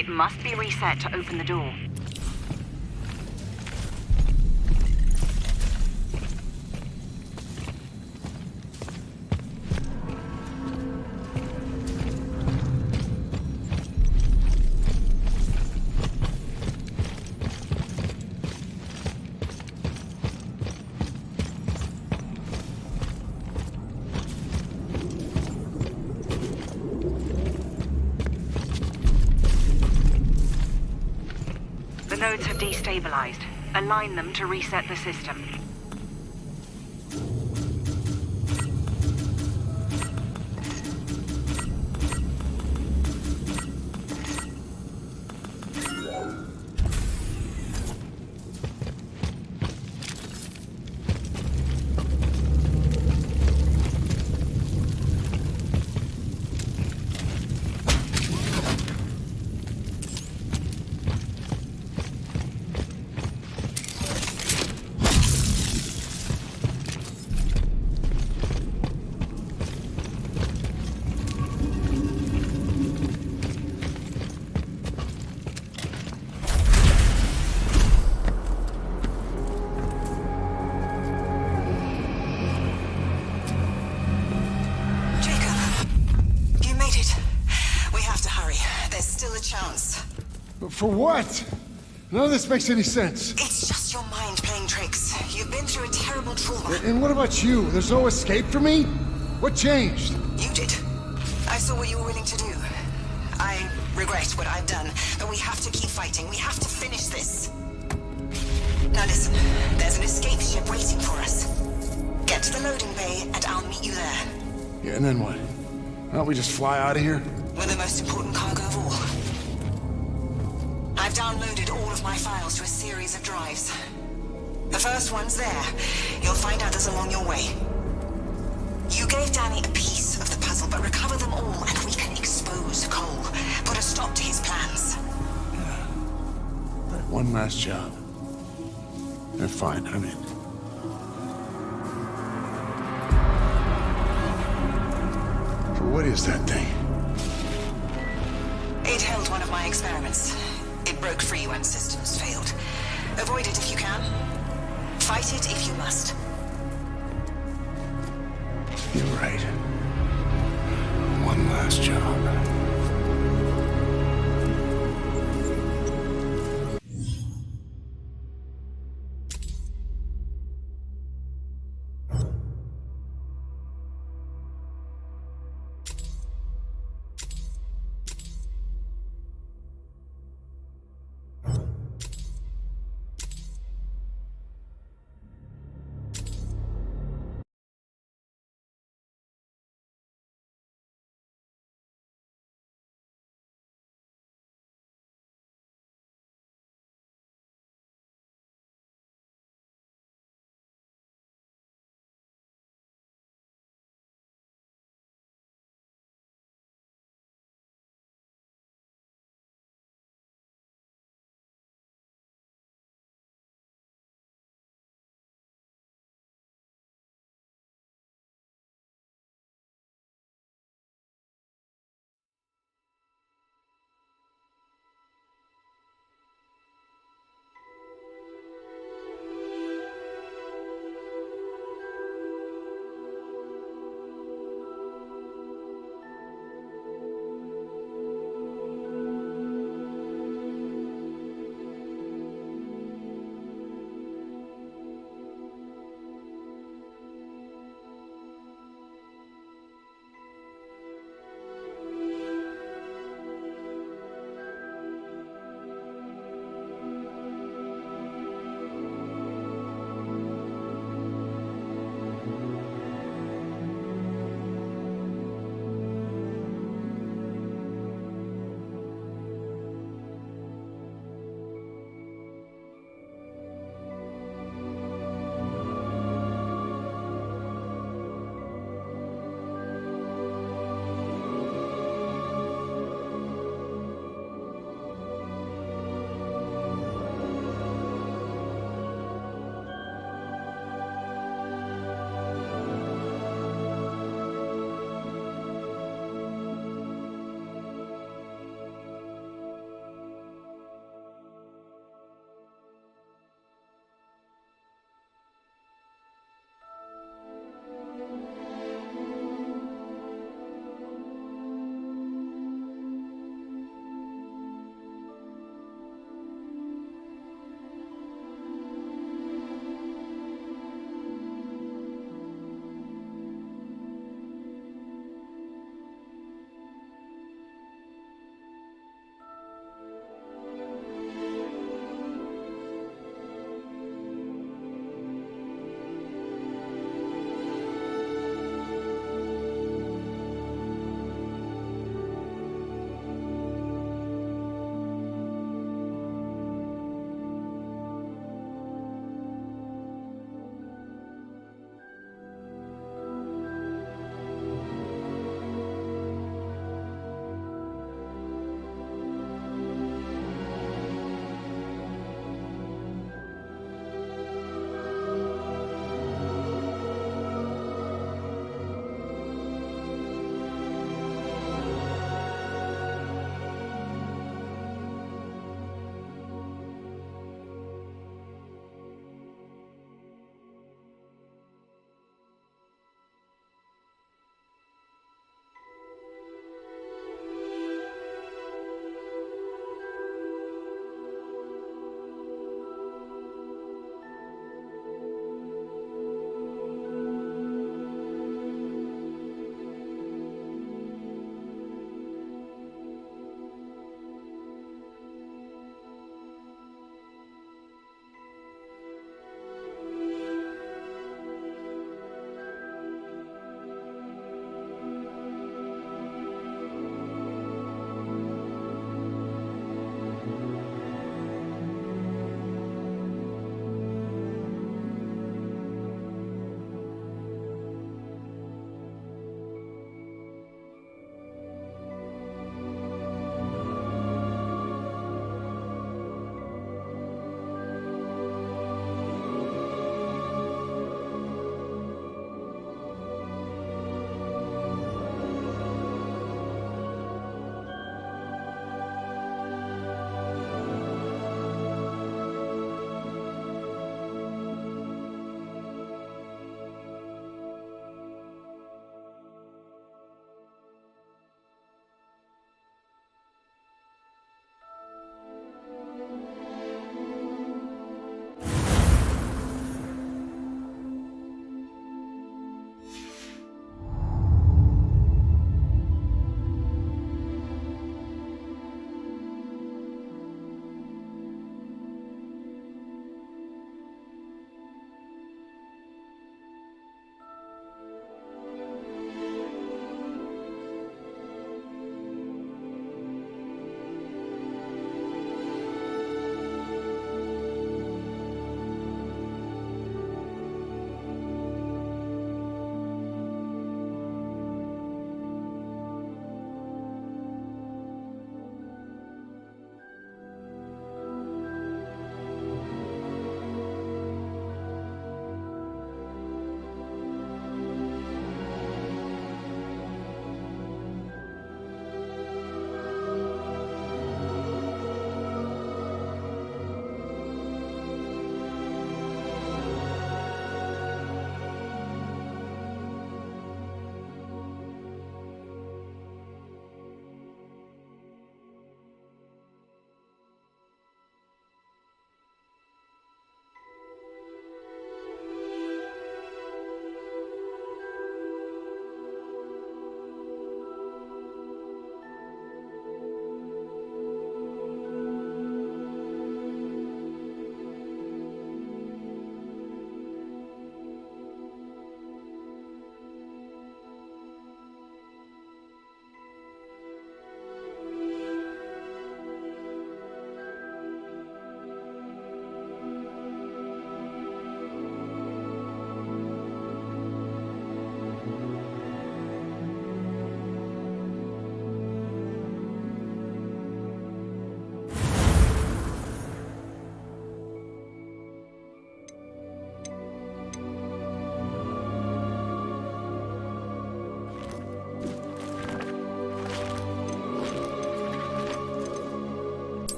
It must be reset to open the door. The nodes have destabilized. Align them to reset the system. For what? None of this makes any sense. It's just your mind playing tricks. You've been through a terrible trauma. And what about you? There's no escape for me? What changed? You did. I saw what you were willing to do. I regret what I've done, but we have to keep fighting. We have to finish this. Now listen, there's an escape ship waiting for us. Get to the loading bay and I'll meet you there. Yeah, and then what? Why don't we just fly out of here? With the most important cargo of all. I've downloaded all of my files to a series of drives. The first one's there. You'll find others along your way. You gave Danny a piece of the puzzle, but recover them all and we can expose Cole. Put a stop to his plans. Yeah. Right, one last job. Yeah, fine, I'm in. So what is that thing? It held one of my experiments. It broke free when systems failed. Avoid it if you can. Fight it if you must. You're right. One last job.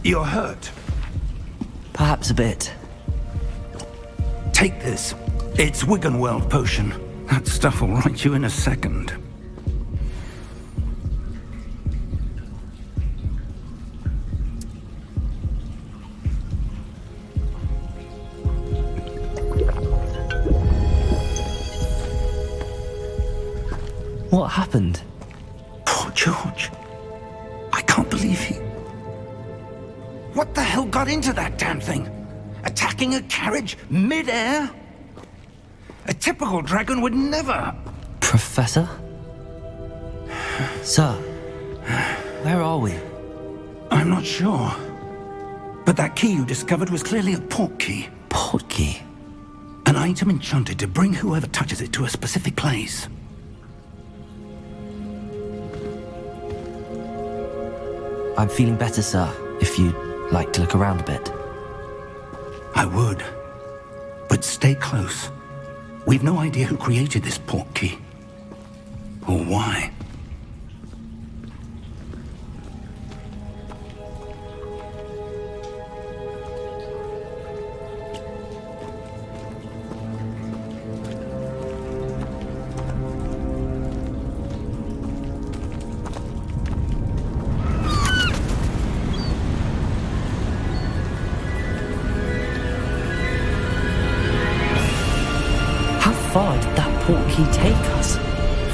You're hurt. Perhaps a bit. Take this. It's Wiggenweld potion. That stuff will right you in a second. What happened? Poor George. I can't believe he... What the hell got into that damn thing? Attacking a carriage mid-air? A typical dragon would never... Professor? Sir, where are we? I'm not sure. But that key you discovered was clearly a port key. Port key? An item enchanted to bring whoever touches it to a specific place. I'm feeling better, sir, if you'd like to look around a bit. I would. But stay close. We've no idea who created this port key. Or why. How far did that port key take us?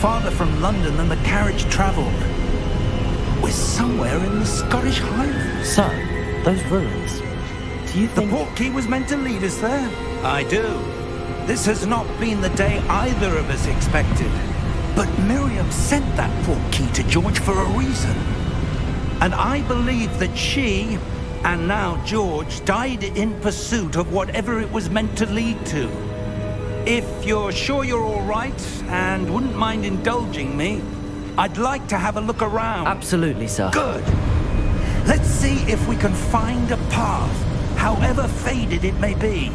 Farther from London than the carriage travelled. We're somewhere in the Scottish Highlands. Sir, those ruins. Do you The think... port key was meant to lead us there? I do. This has not been the day either of us expected. But Miriam sent that port key to George for a reason. And I believe that she, and now George, died in pursuit of whatever it was meant to lead to. If you're sure you're all right and wouldn't mind indulging me, I'd like to have a look around. Absolutely, sir. Good. Let's see if we can find a path, however faded it may be.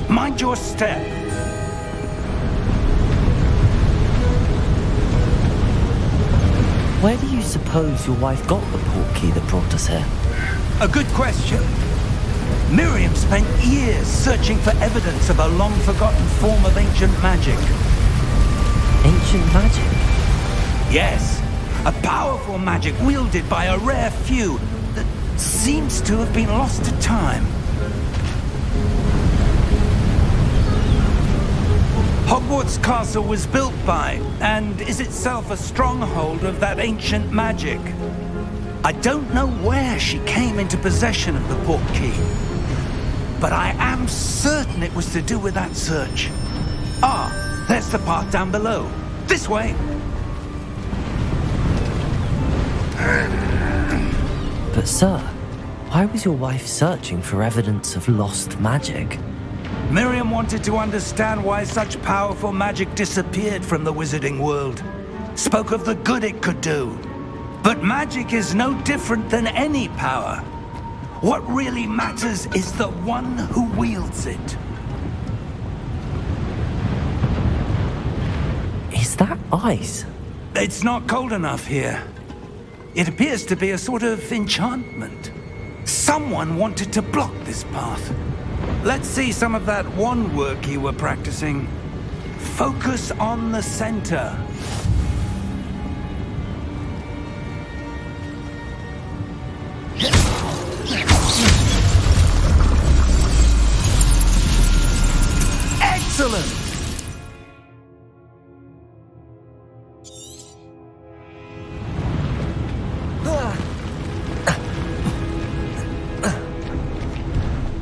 Mind your step. Where do you suppose your wife got the port key that brought us here? A good question. Miriam spent years searching for evidence of a long-forgotten form of ancient magic. Ancient magic? Yes, a powerful magic wielded by a rare few that seems to have been lost to time. Hogwarts Castle was built by, and is itself a stronghold of that ancient magic. I don't know where she came into possession of the port key, but I am certain it was to do with that search. Ah, there's the path down below. This way. But sir, why was your wife searching for evidence of lost magic? Miriam wanted to understand why such powerful magic disappeared from the wizarding world. Spoke of the good it could do. But magic is no different than any power. What really matters is the one who wields it. Is that ice? It's not cold enough here. It appears to be a sort of enchantment. Someone wanted to block this path. Let's see some of that wand work you were practicing. Focus on the center. Excellent!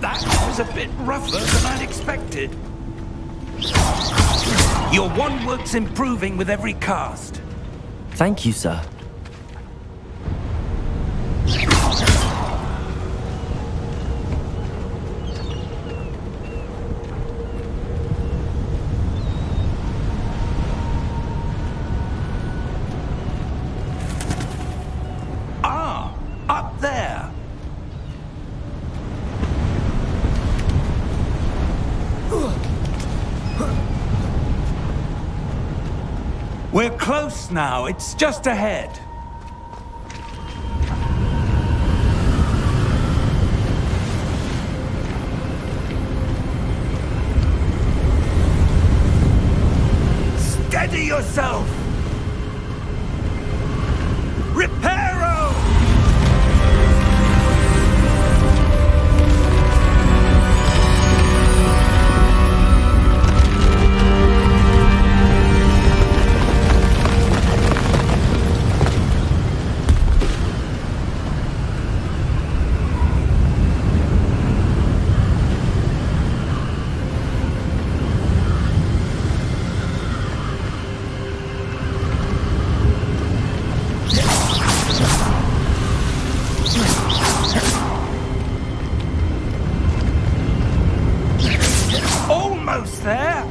That was a bit rougher than I'd expected. Your wand work's improving with every cast. Thank you, sir. Ah, up there. We're close now. It's just ahead. Steady yourself! Reparo! Almost there.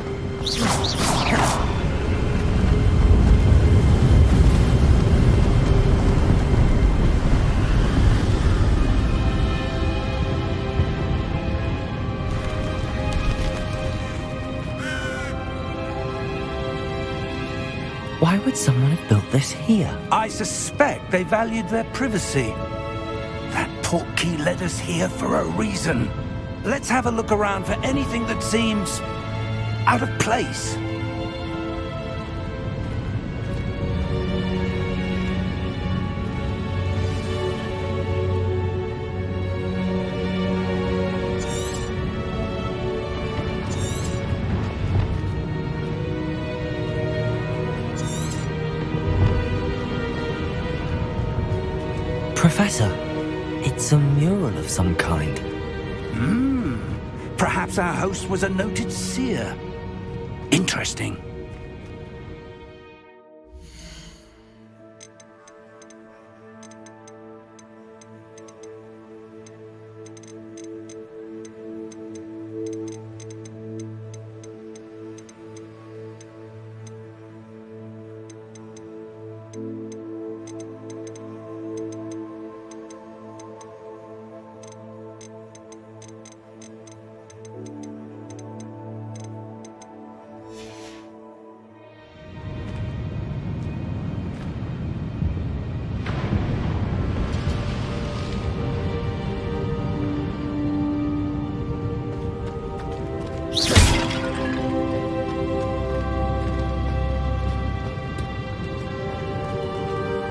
Why would someone have built this here? I suspect they valued their privacy. That portkey led us here for a reason. Let's have a look around for anything that seems out of place. Professor, it's a mural of some kind. Perhaps our host was a noted seer. Interesting.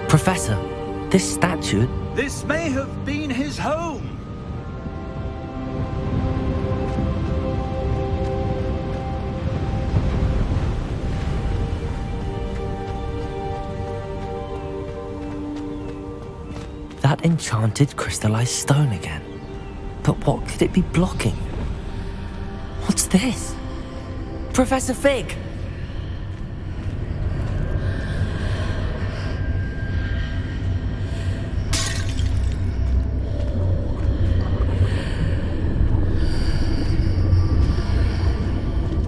Professor, this statue... This may have been his home. That enchanted crystallized stone again. But what could it be blocking? What's this? Professor Fig!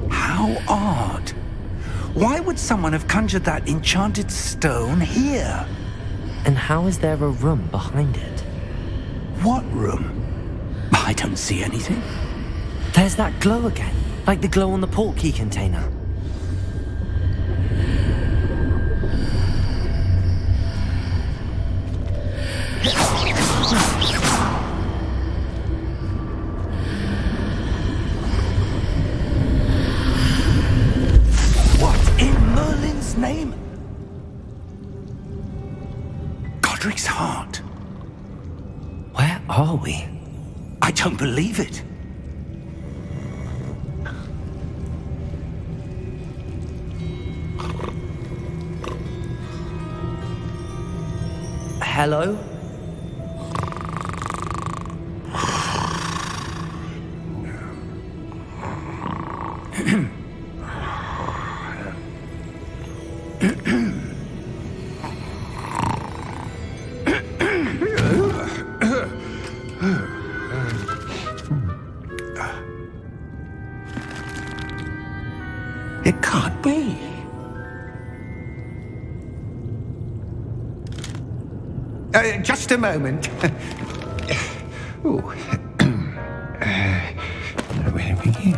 How odd. Why would someone have conjured that enchanted stone here? And how is there a room behind it? What room? I don't see anything. There's that glow again, like the glow on the portkey container. What in Merlin's name? Godric's heart. Where are we? I don't believe it. Hello? It can't be. Just a moment. Ooh. Where to begin?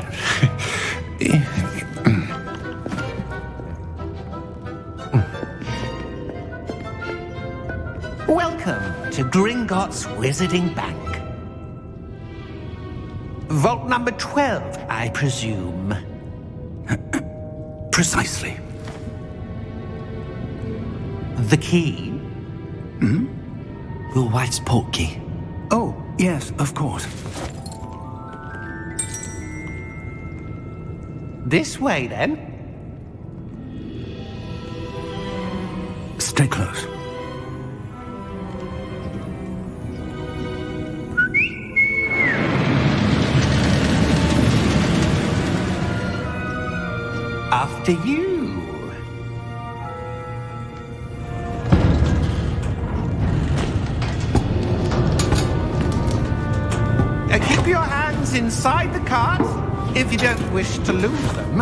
Welcome to Gringotts Wizarding Bank. Vault number 12, I presume. Precisely. The key? Your wife's portkey. Oh, yes, of course. This way, then. Stay close. After you. Keep your hands inside the cart if you don't wish to lose them.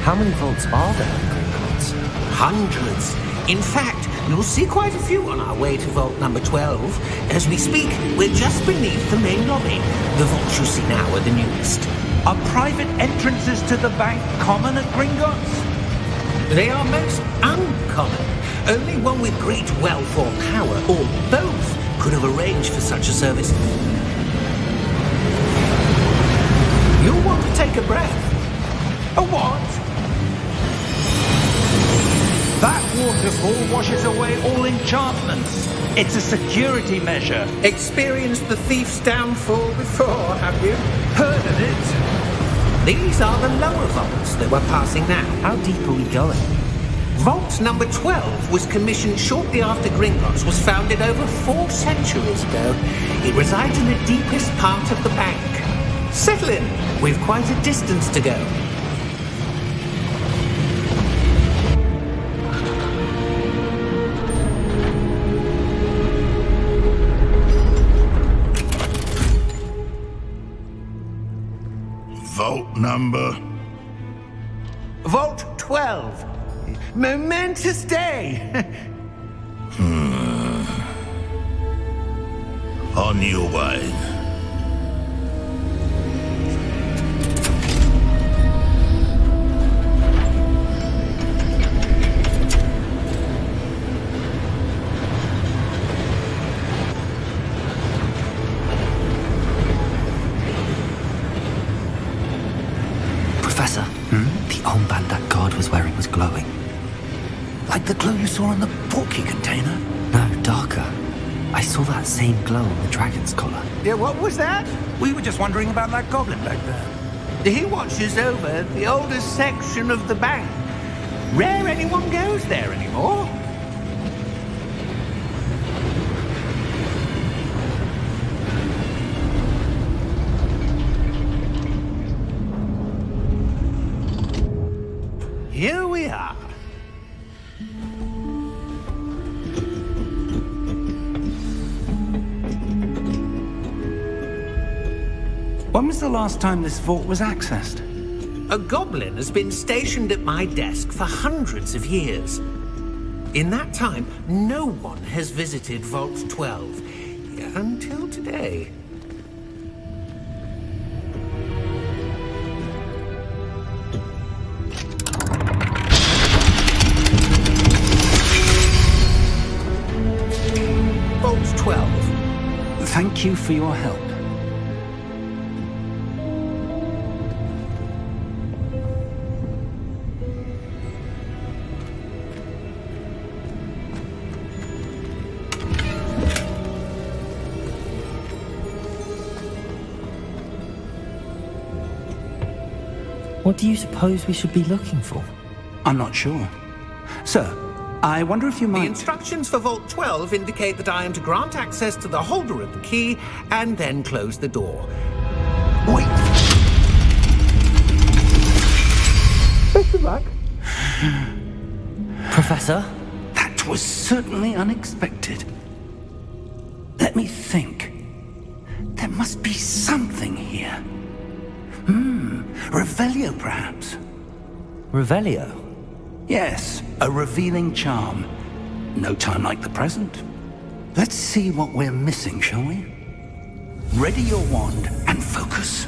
How many vaults are there in Gringotts? Hundreds. In fact, you'll see quite a few on our way to vault number 12. As we speak, we're just beneath the main lobby. The vaults you see now are the newest. Are private entrances to the bank common at Gringotts? They are most uncommon. Only one with great wealth or power, or both, could have arranged for such a service. You'll want to take a breath. A what? That waterfall washes away all enchantments. It's a security measure. Experienced the thief's downfall before, have you? Heard of it? These are the lower vaults that we're passing now. How deep are we going? Vault number 12 was commissioned shortly after Gringotts was founded over 4 centuries ago. It resides in the deepest part of the bank. Settle in. We've quite a distance to go. Vault number. Vault 12. Momentous day. On your way. Professor, the armband that guard was wearing was glowing. Like the glow you saw on the portkey container? No, darker. I saw that same glow on the dragon's collar. Yeah, what was that? We were just wondering about that goblin back there. He watches over the oldest section of the bank. Rare anyone goes there anymore. Here we are. When was the last time this vault was accessed? A goblin has been stationed at my desk for hundreds of years. In that time, no one has visited Vault 12 until today. Vault 12. Thank you for your help. What do you suppose we should be looking for? I'm not sure. Sir, I wonder if you The might... instructions for Vault 12 indicate that I am to grant access to the holder of the key and then close the door. Wait! Best of luck. Professor? That was certainly unexpected. Let me think. There must be something here. Revelio, perhaps? Revelio? Yes, a revealing charm. No time like the present. Let's see what we're missing, shall we? Ready your wand and focus.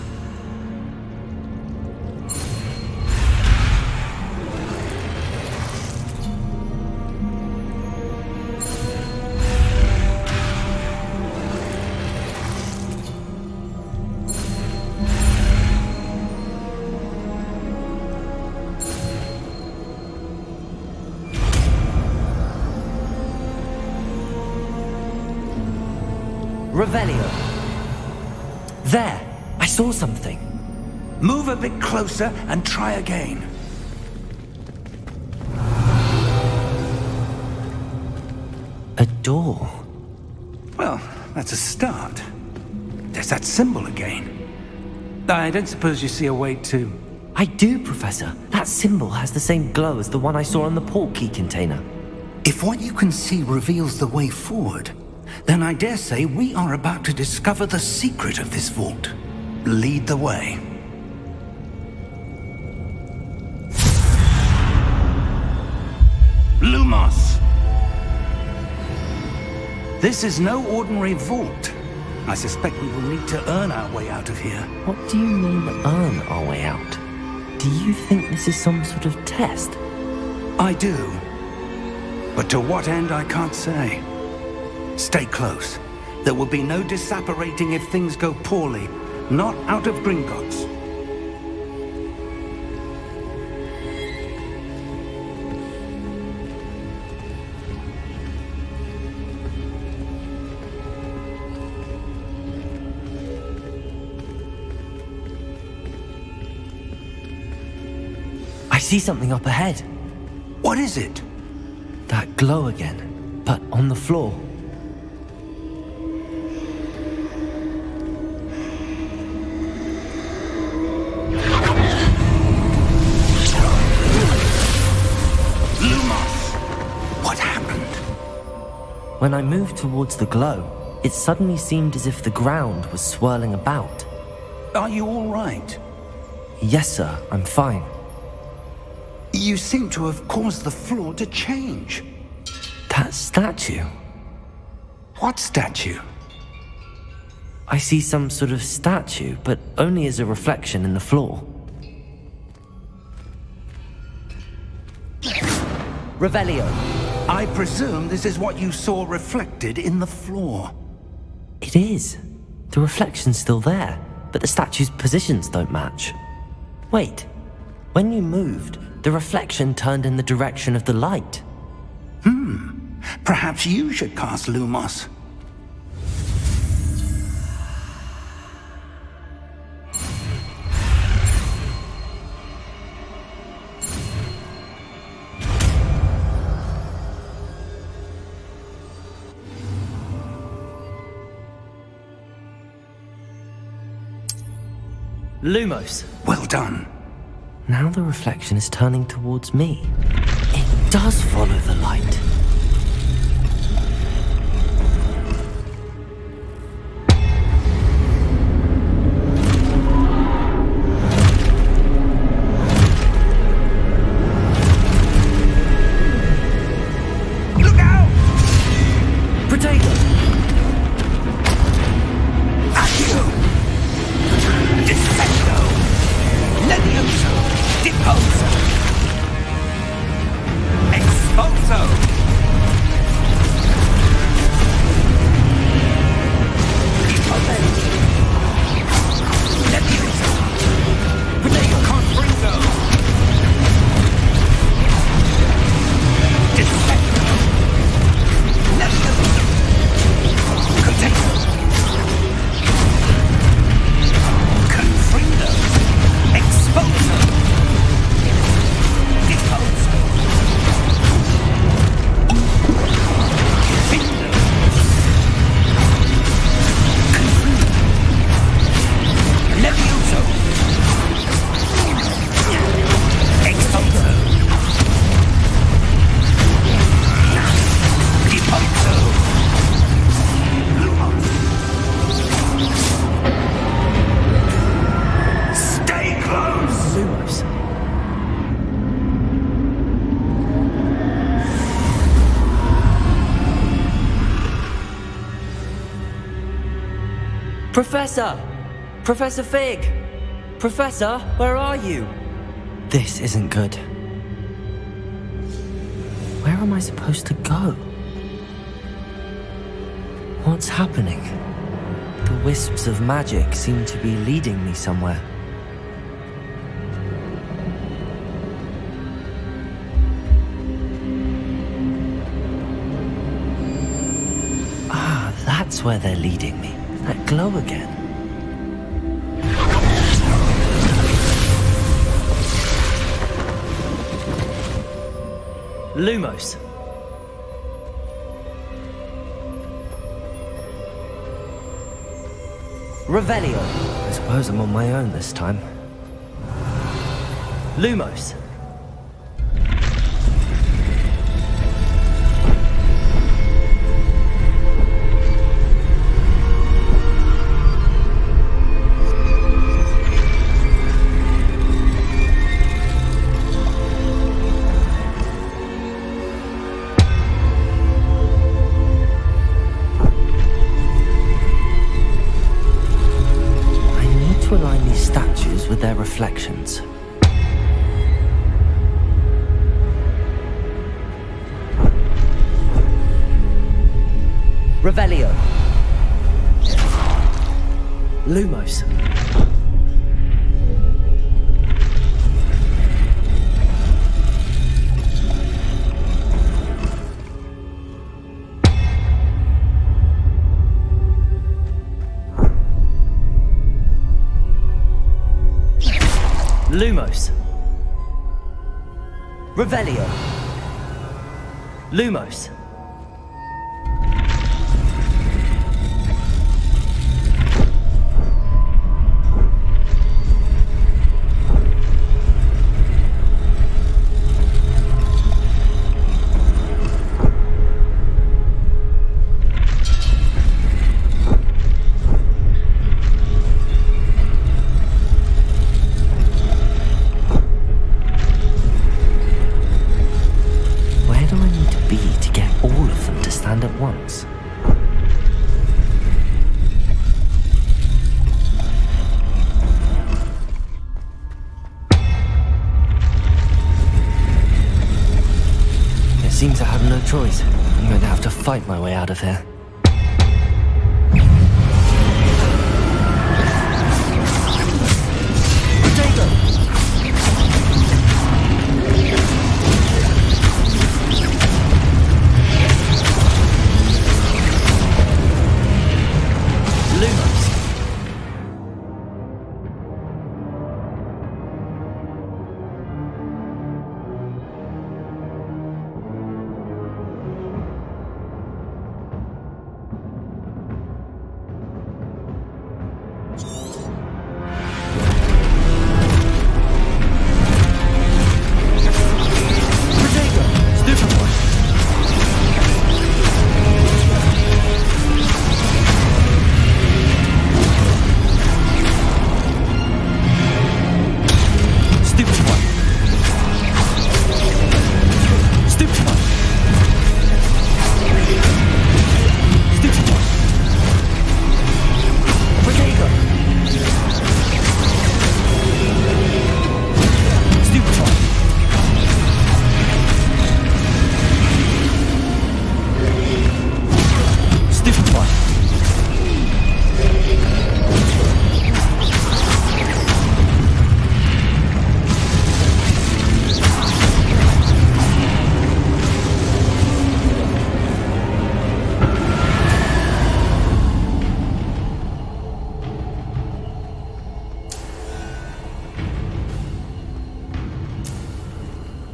Revelio. There, I saw something. Move a bit closer and try again. A door. Well, that's a start. There's that symbol again. I don't suppose you see a way to... I do, Professor. That symbol has the same glow as the one I saw on the port key container. If what you can see reveals the way forward, then I dare say we are about to discover the secret of this vault. Lead the way. Lumos! This is no ordinary vault. I suspect we will need to earn our way out of here. What do you mean, earn our way out? Do you think this is some sort of test? I do. But to what end, I can't say. Stay close. There will be no disapparating if things go poorly. Not out of Gringotts. I see something up ahead. What is it? That glow again, but on the floor. What happened? When I moved towards the glow, it suddenly seemed as if the ground was swirling about. Are you all right? Yes, sir, I'm fine. You seem to have caused the floor to change. That statue. What statue? I see some sort of statue, but only as a reflection in the floor. Revelio. I presume this is what you saw reflected in the floor. It is. The reflection's still there, but the statue's positions don't match. Wait. When you moved, the reflection turned in the direction of the light. Perhaps you should cast Lumos. Lumos. Well done. Now the reflection is turning towards me. It does follow the light. Look out! Potato! Accio! Defendo! Levioso! Deposo! Exposo! Levioso! Potato Confringo! Defendo! Levioso! Professor! Professor Fig! Professor, where are you? This isn't good. Where am I supposed to go? What's happening? The wisps of magic seem to be leading me somewhere. Ah, that's where they're leading me. That glow again. Lumos. Revelio. I suppose I'm on my own this time. Lumos. With their reflections. Revelio. Lumos. Lumos. Revelio. Lumos. At once. It seems I have no choice. I'm going to have to fight my way out of here.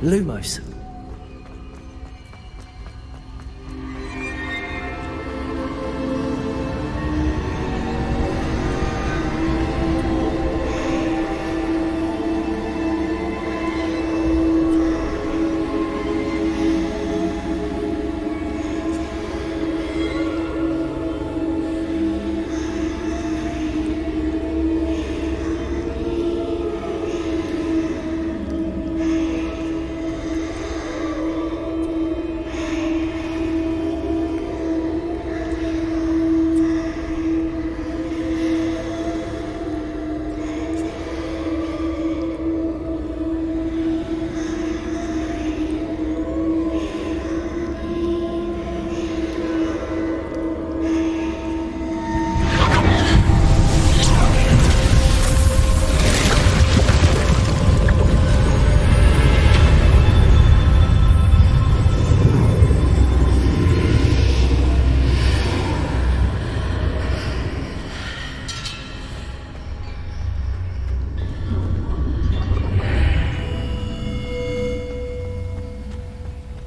Lumos.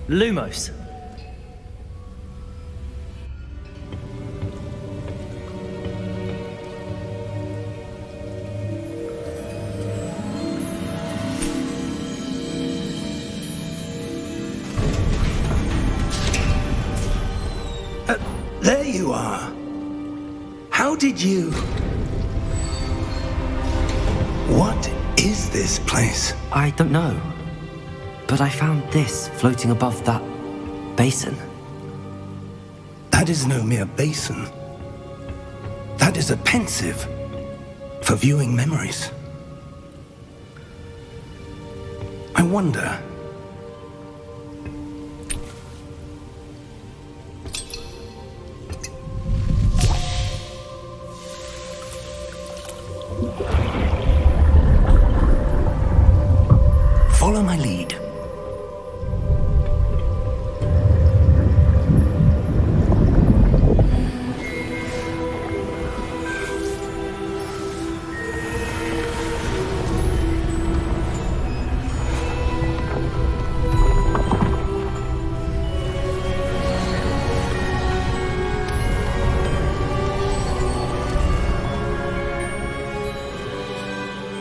Lumos. There you are. How did you... What is this place? I don't know. But I found this floating above that basin. That is no mere basin. That is a pensive for viewing memories. I wonder... Follow my lead.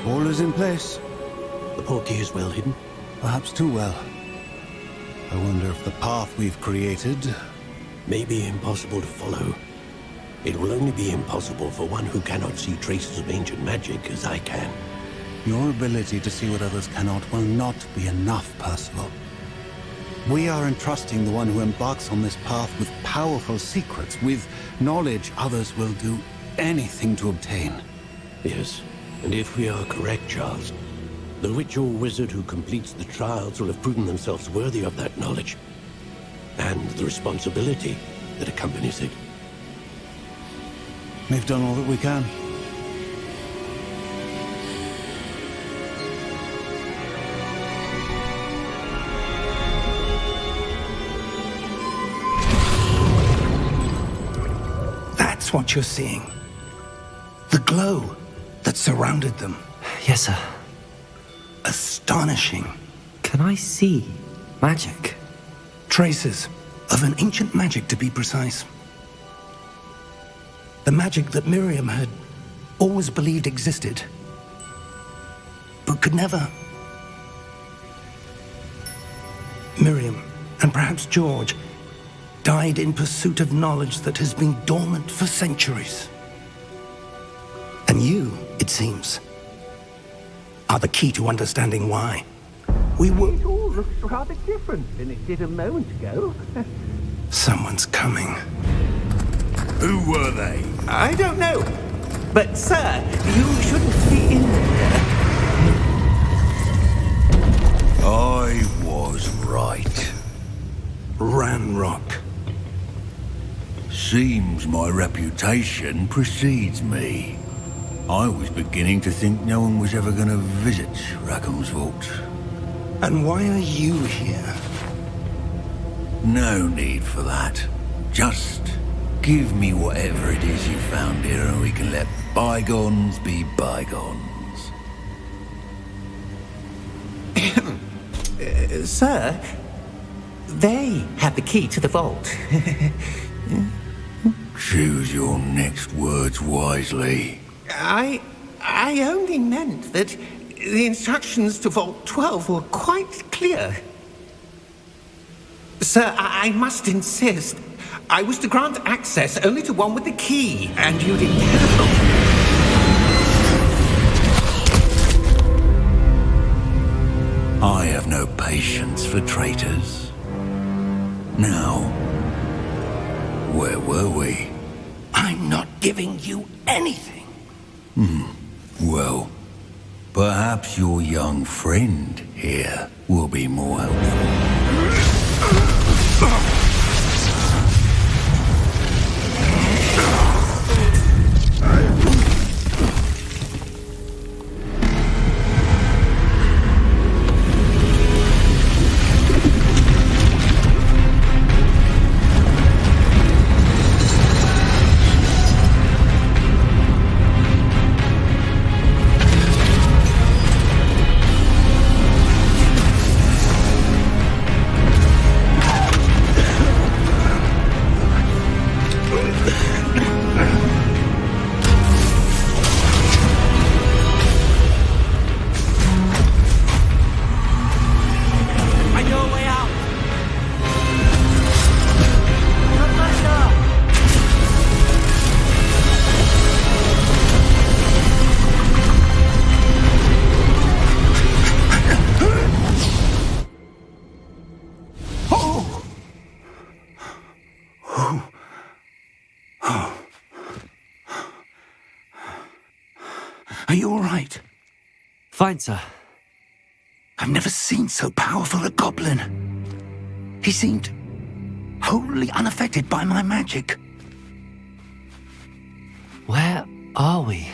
All is in place. The portkey is well hidden. Perhaps too well. I wonder if the path we've created... May be impossible to follow. It will only be impossible for one who cannot see traces of ancient magic as I can. Your ability to see what others cannot will not be enough, Percival. We are entrusting the one who embarks on this path with powerful secrets, with knowledge others will do anything to obtain. Yes, and if we are correct, Charles, the witch or wizard who completes the trials will have proven themselves worthy of that knowledge, and the responsibility that accompanies it. We've done all that we can. That's what you're seeing. The glow that surrounded them. Yes, sir. Astonishing. Can I see magic? Traces of an ancient magic, to be precise. The magic that Miriam had always believed existed, but could never. Miriam, and perhaps George, died in pursuit of knowledge that has been dormant for centuries. And you, it seems, are the key to understanding why. We were... It all looks rather different than it did a moment ago. Someone's coming. Who were they? I don't know. But, sir, you shouldn't be in there. I was right. Ranrock. Seems my reputation precedes me. I was beginning to think no one was ever going to visit Rackham's vault. And why are you here? No need for that. Just give me whatever it is you found here and we can let bygones be bygones. Sir, they have the key to the vault. Choose your next words wisely. I only meant that the instructions to Vault 12 were quite clear. Sir, I must insist. I was to grant access only to one with the key, and you didn't have. I have no patience for traitors. Now, where were we? I'm not giving you anything. Well, perhaps your young friend here will be more helpful. Are you all right? Fine, sir. I've never seen so powerful a goblin. He seemed wholly unaffected by my magic. Where are we?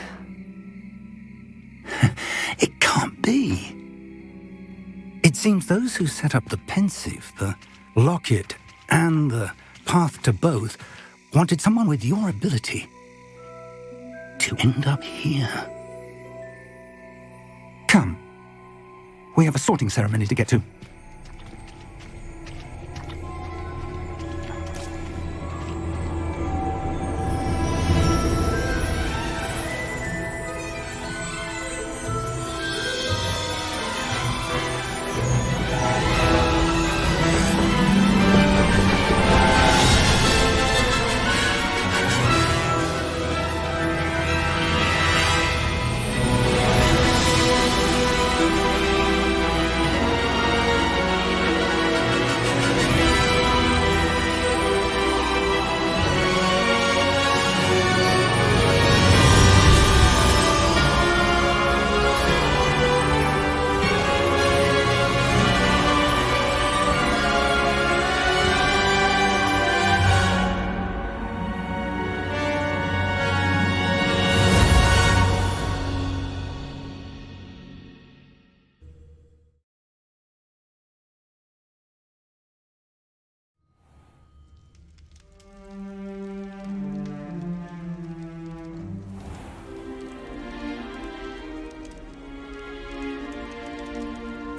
It can't be. It seems those who set up the pensive, the locket, and the path to both wanted someone with your ability to end up here. Come. We have a sorting ceremony to get to.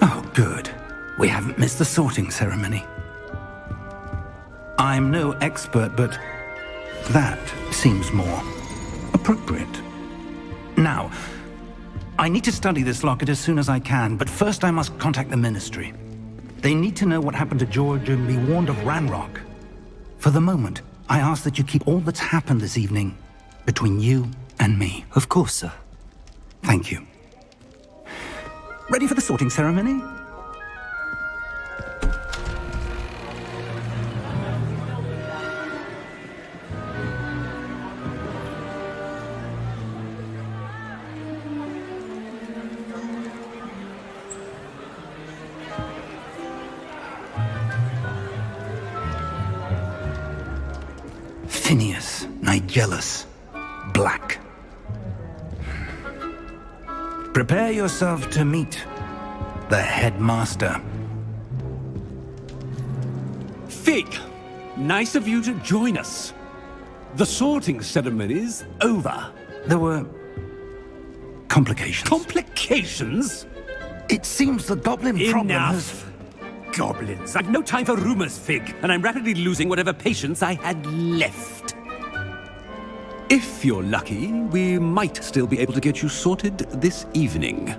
Oh, good. We haven't missed the sorting ceremony. I'm no expert, but that seems more appropriate. Now, I need to study this locket as soon as I can, but first I must contact the Ministry. They need to know what happened to George and be warned of Ranrock. For the moment, I ask that you keep all that's happened this evening between you and me. Of course, sir. Thank you. Ready for the sorting ceremony? Phineas, Nigellus, Black. Prepare yourself to meet the headmaster. Fig, nice of you to join us. The sorting ceremony's over. There were complications. Complications? It seems the goblin problem has... Enough. Goblins. I've no time for rumors, Fig, and I'm rapidly losing whatever patience I had left. If you're lucky, we might still be able to get you sorted this evening.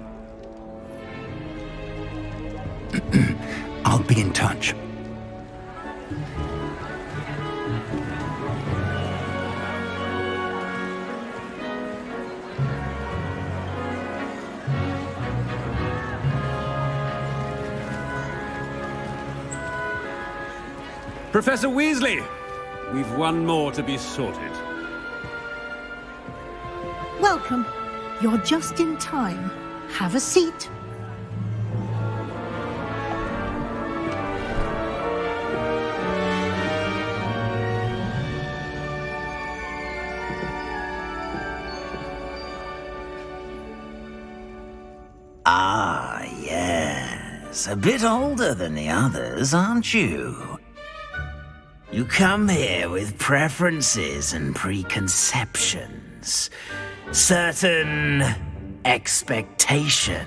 I'll be in touch. Professor Weasley, we've one more to be sorted. Welcome. You're just in time. Have a seat. Ah, yes. A bit older than the others, aren't you? You come here with preferences and preconceptions. Certain expectations.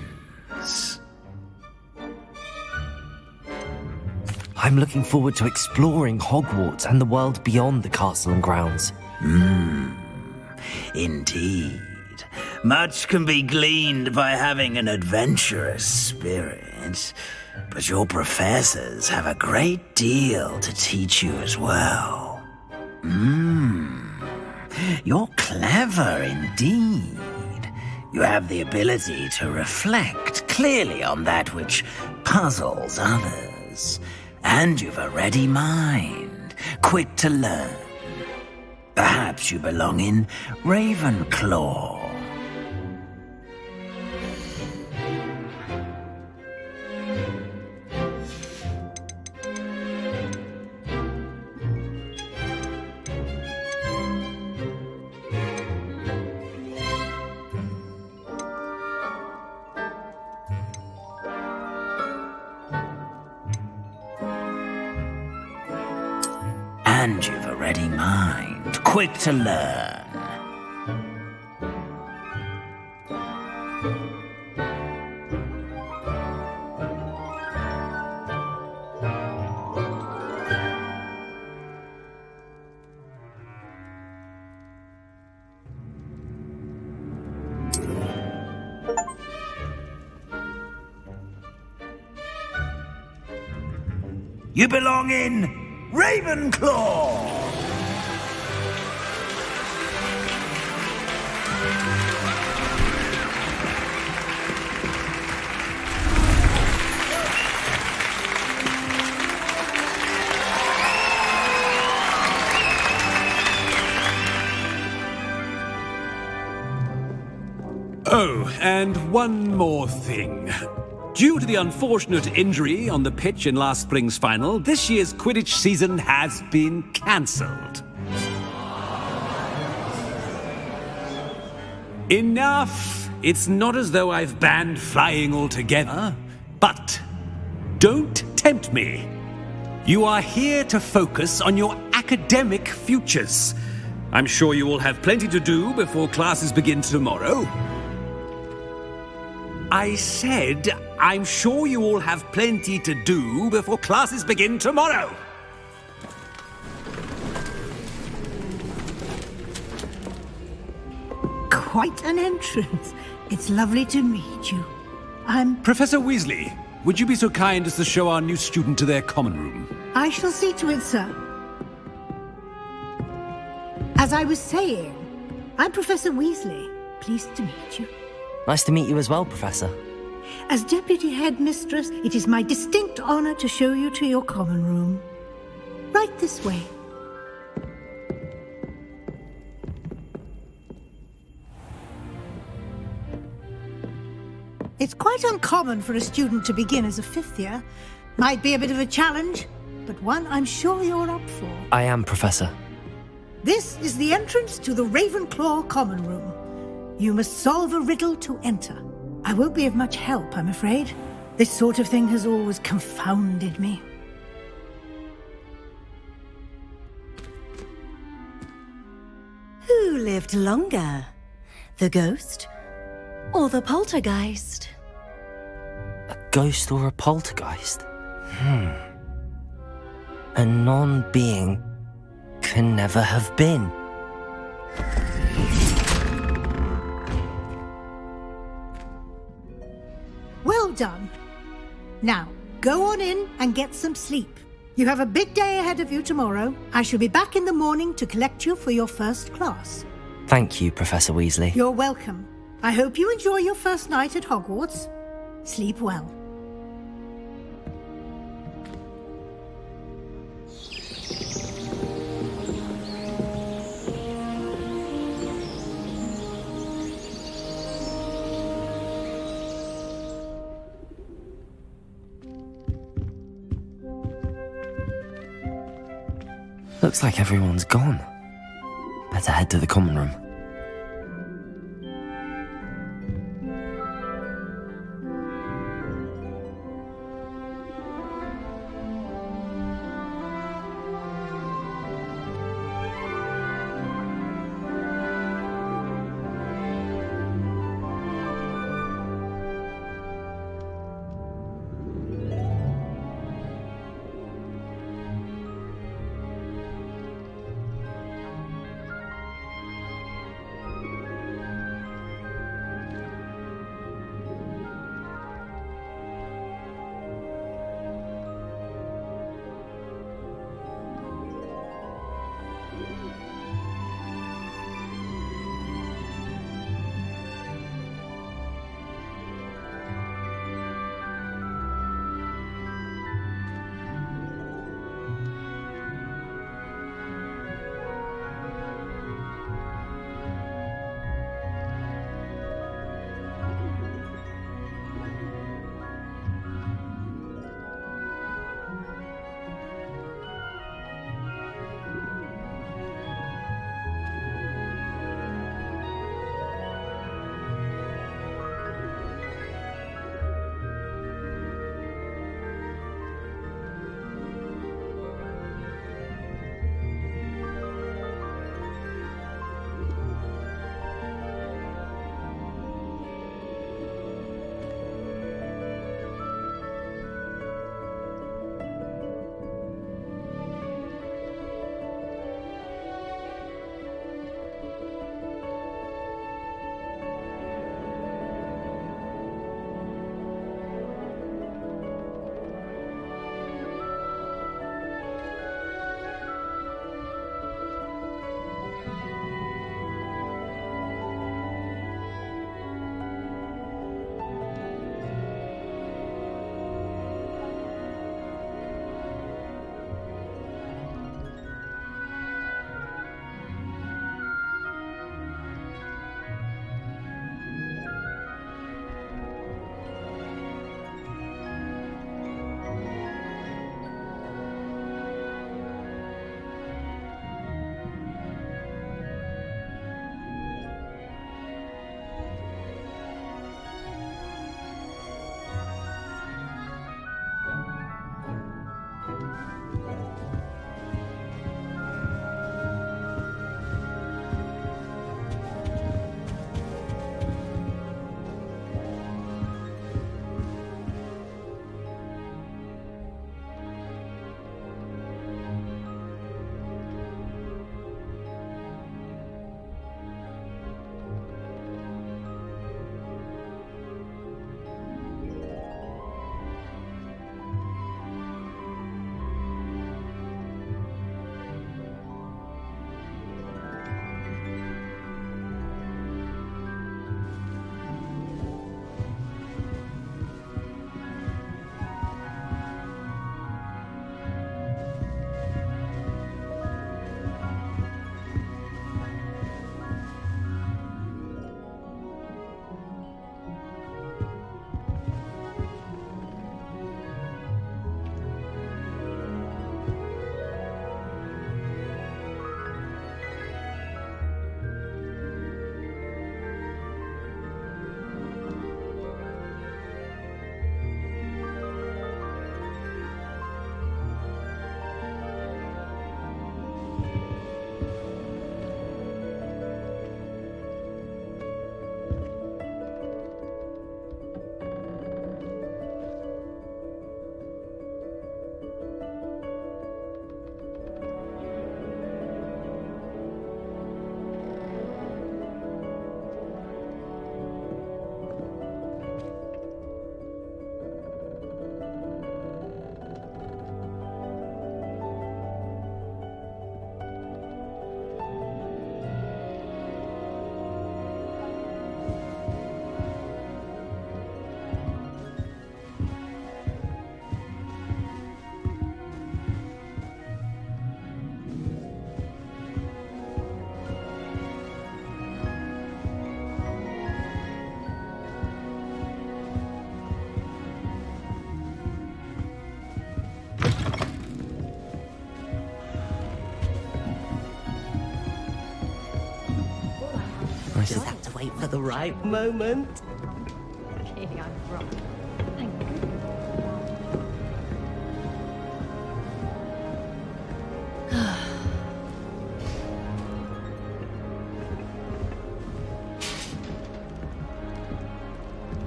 I'm looking forward to exploring Hogwarts and the world beyond the castle and grounds. Indeed. Much can be gleaned by having an adventurous spirit, but your professors have a great deal to teach you as well. You're clever indeed. You have the ability to reflect clearly on that which puzzles others, and you've a ready mind, quick to learn. Perhaps you belong in Ravenclaw. And you've a ready mind, quick to learn. You belong in Ravenclaw! Oh, and one more thing. Due to the unfortunate injury on the pitch in last spring's final, this year's Quidditch season has been cancelled. Enough! It's not as though I've banned flying altogether, but don't tempt me. You are here to focus on your academic futures. I'm sure you will have plenty to do before classes begin tomorrow. I said, I'm sure you all have plenty to do before classes begin tomorrow. Quite an entrance. It's lovely to meet you. I'm... Professor Weasley, would you be so kind as to show our new student to their common room? I shall see to it, sir. As I was saying, I'm Professor Weasley. Pleased to meet you. Nice to meet you as well, Professor. As Deputy Headmistress, it is my distinct honor to show you to your common room. Right this way. It's quite uncommon for a student to begin as a fifth year. Might be a bit of a challenge, but one I'm sure you're up for. I am, Professor. This is the entrance to the Ravenclaw common room. You must solve a riddle to enter. I won't be of much help, I'm afraid. This sort of thing has always confounded me. Who lived longer? The ghost or the poltergeist? A ghost or a poltergeist? A non-being can never have been. Well done. Now, go on in and get some sleep. You have a big day ahead of you tomorrow. I shall be back in the morning to collect you for your first class. Thank you, Professor Weasley. You're welcome. I hope you enjoy your first night at Hogwarts. Sleep well. Looks like everyone's gone. Better head to the common room. Nice. Just have to wait for the right moment. Clearly I'm wrong. Thank you.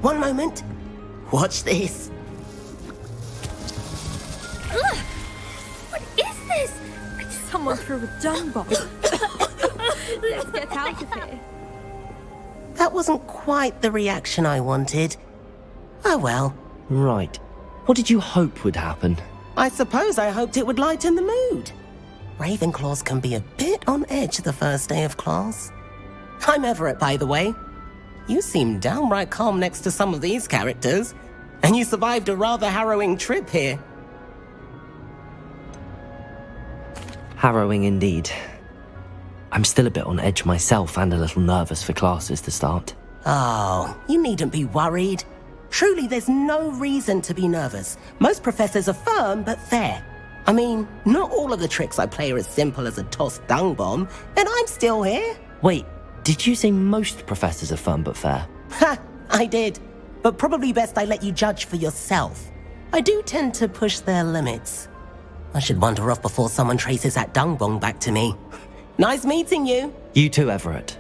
One moment. Watch this. What is this? Someone threw a dung bomb. Let's get out of here. That wasn't quite the reaction I wanted. Oh well. Right. What did you hope would happen? I suppose I hoped it would lighten the mood. Ravenclaws can be a bit on edge the first day of class. I'm Everett, by the way. You seem downright calm next to some of these characters, and you survived a rather harrowing trip here. Harrowing indeed. I'm still a bit on edge myself and a little nervous for classes to start. Oh, you needn't be worried. Truly, there's no reason to be nervous. Most professors are firm but fair. I mean, not all of the tricks I play are as simple as a tossed dung bomb, and I'm still here. Wait, did you say most professors are firm but fair? Ha! I did. But probably best I let you judge for yourself. I do tend to push their limits. I should wander off before someone traces that dung bomb back to me. Nice meeting you. You too, Everett.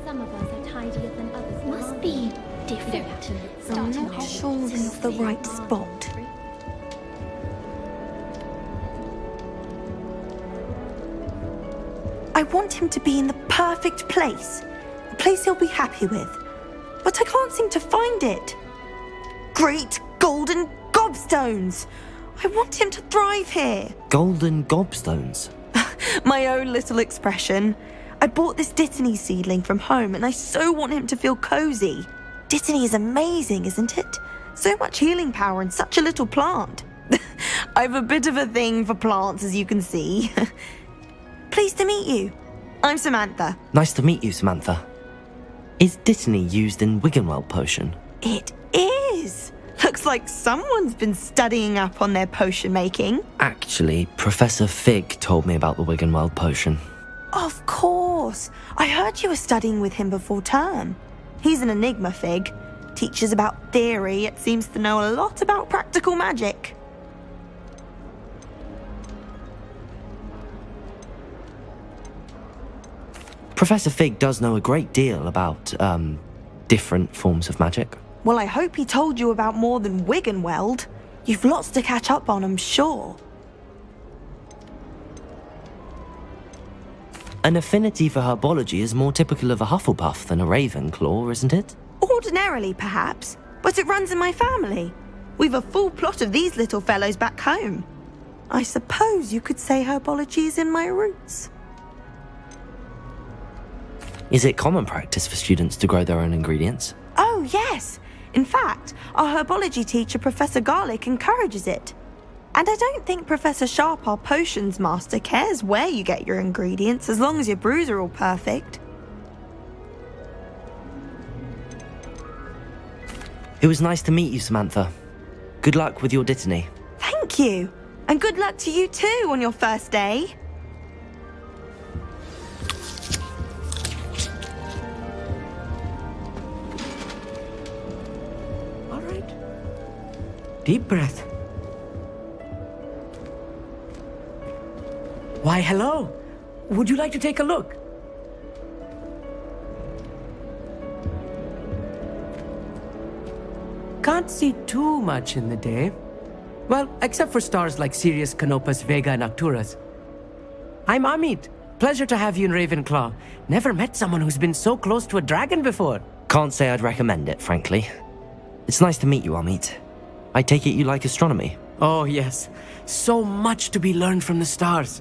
Some of us are tidier than others. Must be different. I'm not sure this is the right spot. I want him to be in the perfect place. A place he'll be happy with. But I can't seem to find it. Great golden gobstones! I want him to thrive here. Golden gobstones? My own little expression. I bought this Dittany seedling from home and I so want him to feel cozy. Dittany is amazing, isn't it? So much healing power in such a little plant. I have a bit of a thing for plants, as you can see. Pleased to meet you. I'm Samantha. Nice to meet you, Samantha. Is Dittany used in Wiggenweld potion? It is. Looks like someone's been studying up on their potion making. Actually, Professor Fig told me about the Wiggenweld potion. Of course. I heard you were studying with him before term. He's an enigma, Fig. Teaches about theory, yet seems to know a lot about practical magic. Professor Fig does know a great deal about, different forms of magic. Well, I hope he told you about more than Wiggenweld. You've lots to catch up on, I'm sure. An affinity for herbology is more typical of a Hufflepuff than a Ravenclaw, isn't it? Ordinarily, perhaps, but it runs in my family. We've a full plot of these little fellows back home. I suppose you could say herbology is in my roots. Is it common practice for students to grow their own ingredients? Oh, yes. In fact, our herbology teacher, Professor Garlick, encourages it. And I don't think Professor Sharp, our potions master, cares where you get your ingredients as long as your brews are all perfect. It was nice to meet you, Samantha. Good luck with your Dittany. Thank you. And good luck to you too on your first day. All right. Deep breath. Why, hello. Would you like to take a look? Can't see too much in the day. Well, except for stars like Sirius, Canopus, Vega, and Arcturus. I'm Amit. Pleasure to have you in Ravenclaw. Never met someone who's been so close to a dragon before. Can't say I'd recommend it, frankly. It's nice to meet you, Amit. I take it you like astronomy? Oh, yes. So much to be learned from the stars.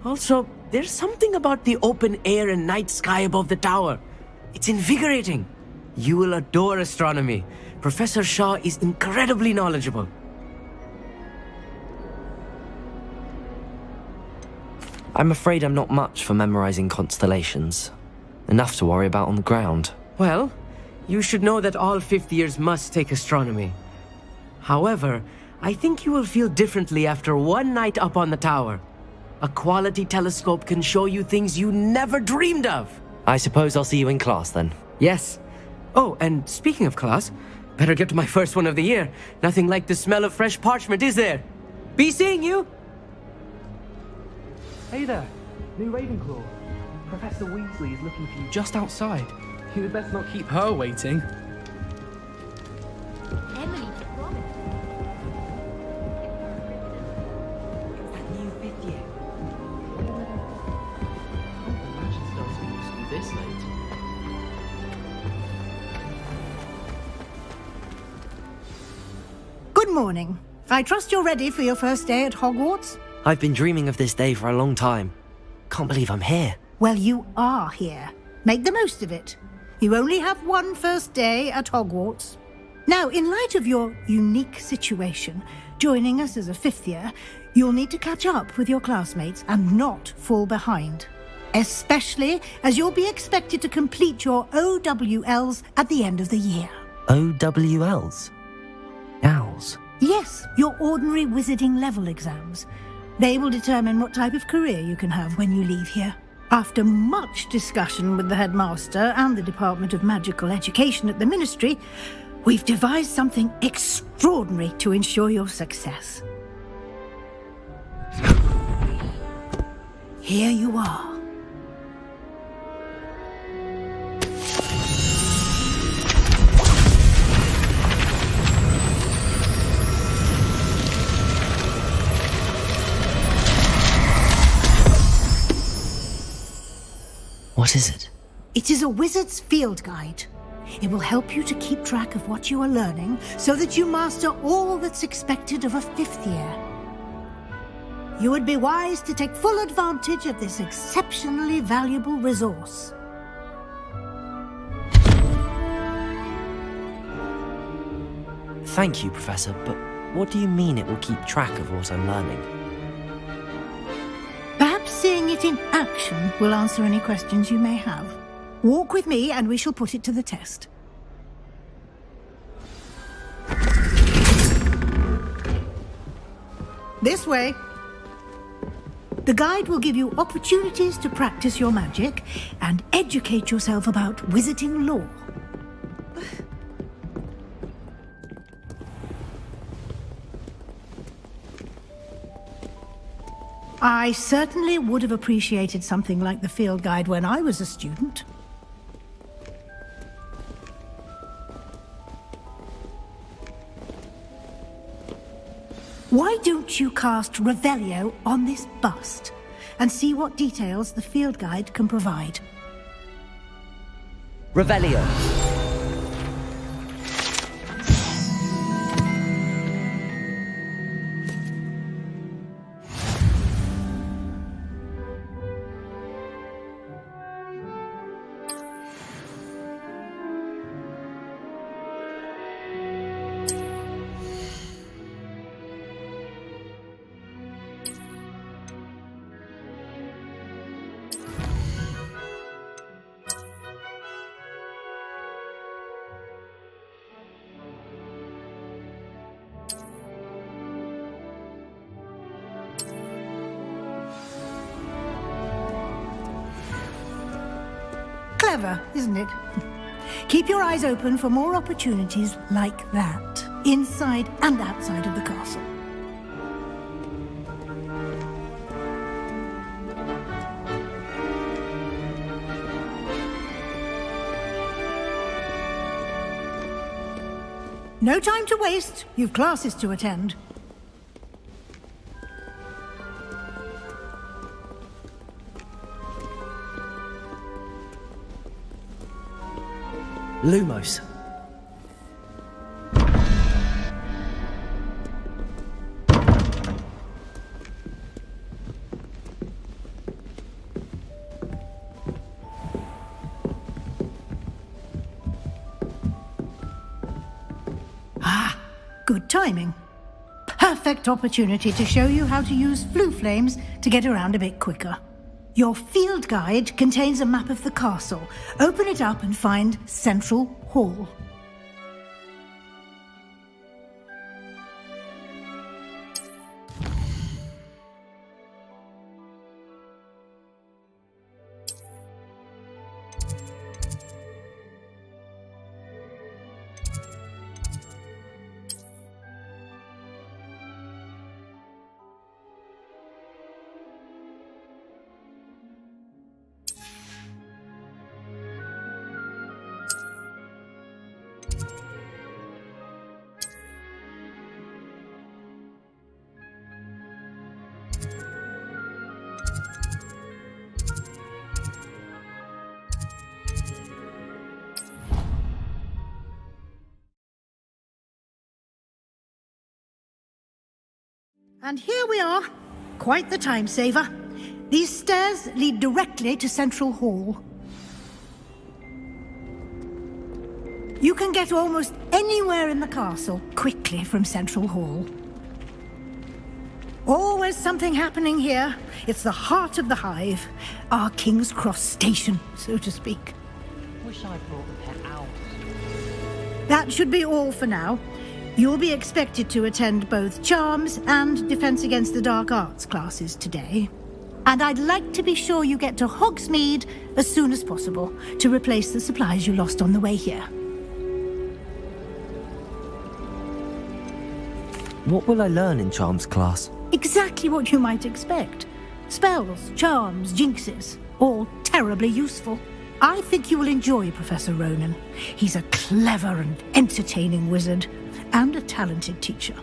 Also, there's something about the open air and night sky above the tower. It's invigorating. You will adore astronomy. Professor Shaw is incredibly knowledgeable. I'm afraid I'm not much for memorizing constellations. Enough to worry about on the ground. Well, you should know that all fifth years must take astronomy. However, I think you will feel differently after one night up on the tower. A quality telescope can show you things you never dreamed of. I suppose I'll see you in class then. Yes. Oh, and speaking of class, better get to my first one of the year. Nothing like the smell of fresh parchment, is there? Be seeing you! Hey there, new Ravenclaw. Professor Weasley is looking for you just outside. You'd best not keep her waiting. Emily, promise. That new 5th year. I can't imagine starting new school this late. Good morning. I trust you're ready for your first day at Hogwarts? I've been dreaming of this day for a long time. Can't believe I'm here. Well, you are here. Make the most of it. You only have one first day at Hogwarts. Now, in light of your unique situation, joining us as a 5th year, you'll need to catch up with your classmates and not fall behind. Especially as you'll be expected to complete your OWLs at the end of the year. OWLs? Owls? Yes, your ordinary wizarding level exams. They will determine what type of career you can have when you leave here. After much discussion with the headmaster and the Department of Magical Education at the Ministry, we've devised something extraordinary to ensure your success. Here you are. What is it? It is a wizard's field guide. It will help you to keep track of what you are learning so that you master all that's expected of a 5th year. You would be wise to take full advantage of this exceptionally valuable resource. Thank you, Professor, but what do you mean it will keep track of what I'm learning? Perhaps seeing it in action will answer any questions you may have. Walk with me and we shall put it to the test. This way. The guide will give you opportunities to practice your magic and educate yourself about wizarding lore. I certainly would have appreciated something like the field guide when I was a student. Why don't you cast Revelio on this bust and see what details the field guide can provide? Revelio. Clever, isn't it? Keep your eyes open for more opportunities like that, inside and outside of the castle. No time to waste. You've classes to attend. Lumos. Ah, good timing. Perfect opportunity to show you how to use flue flames to get around a bit quicker. Your field guide contains a map of the castle. Open it up and find Central Hall. And here we are. Quite the time saver. These stairs lead directly to Central Hall. You can get almost anywhere in the castle quickly from Central Hall. Always something happening here. It's the heart of the hive. Our King's Cross station, so to speak. Wish I brought the pet out. That should be all for now. You'll be expected to attend both Charms and Defense Against the Dark Arts classes today. And I'd like to be sure you get to Hogsmeade as soon as possible to replace the supplies you lost on the way here. What will I learn in Charms class? Exactly what you might expect. Spells, charms, jinxes, all terribly useful. I think you will enjoy Professor Ronan. He's a clever and entertaining wizard, and a talented teacher.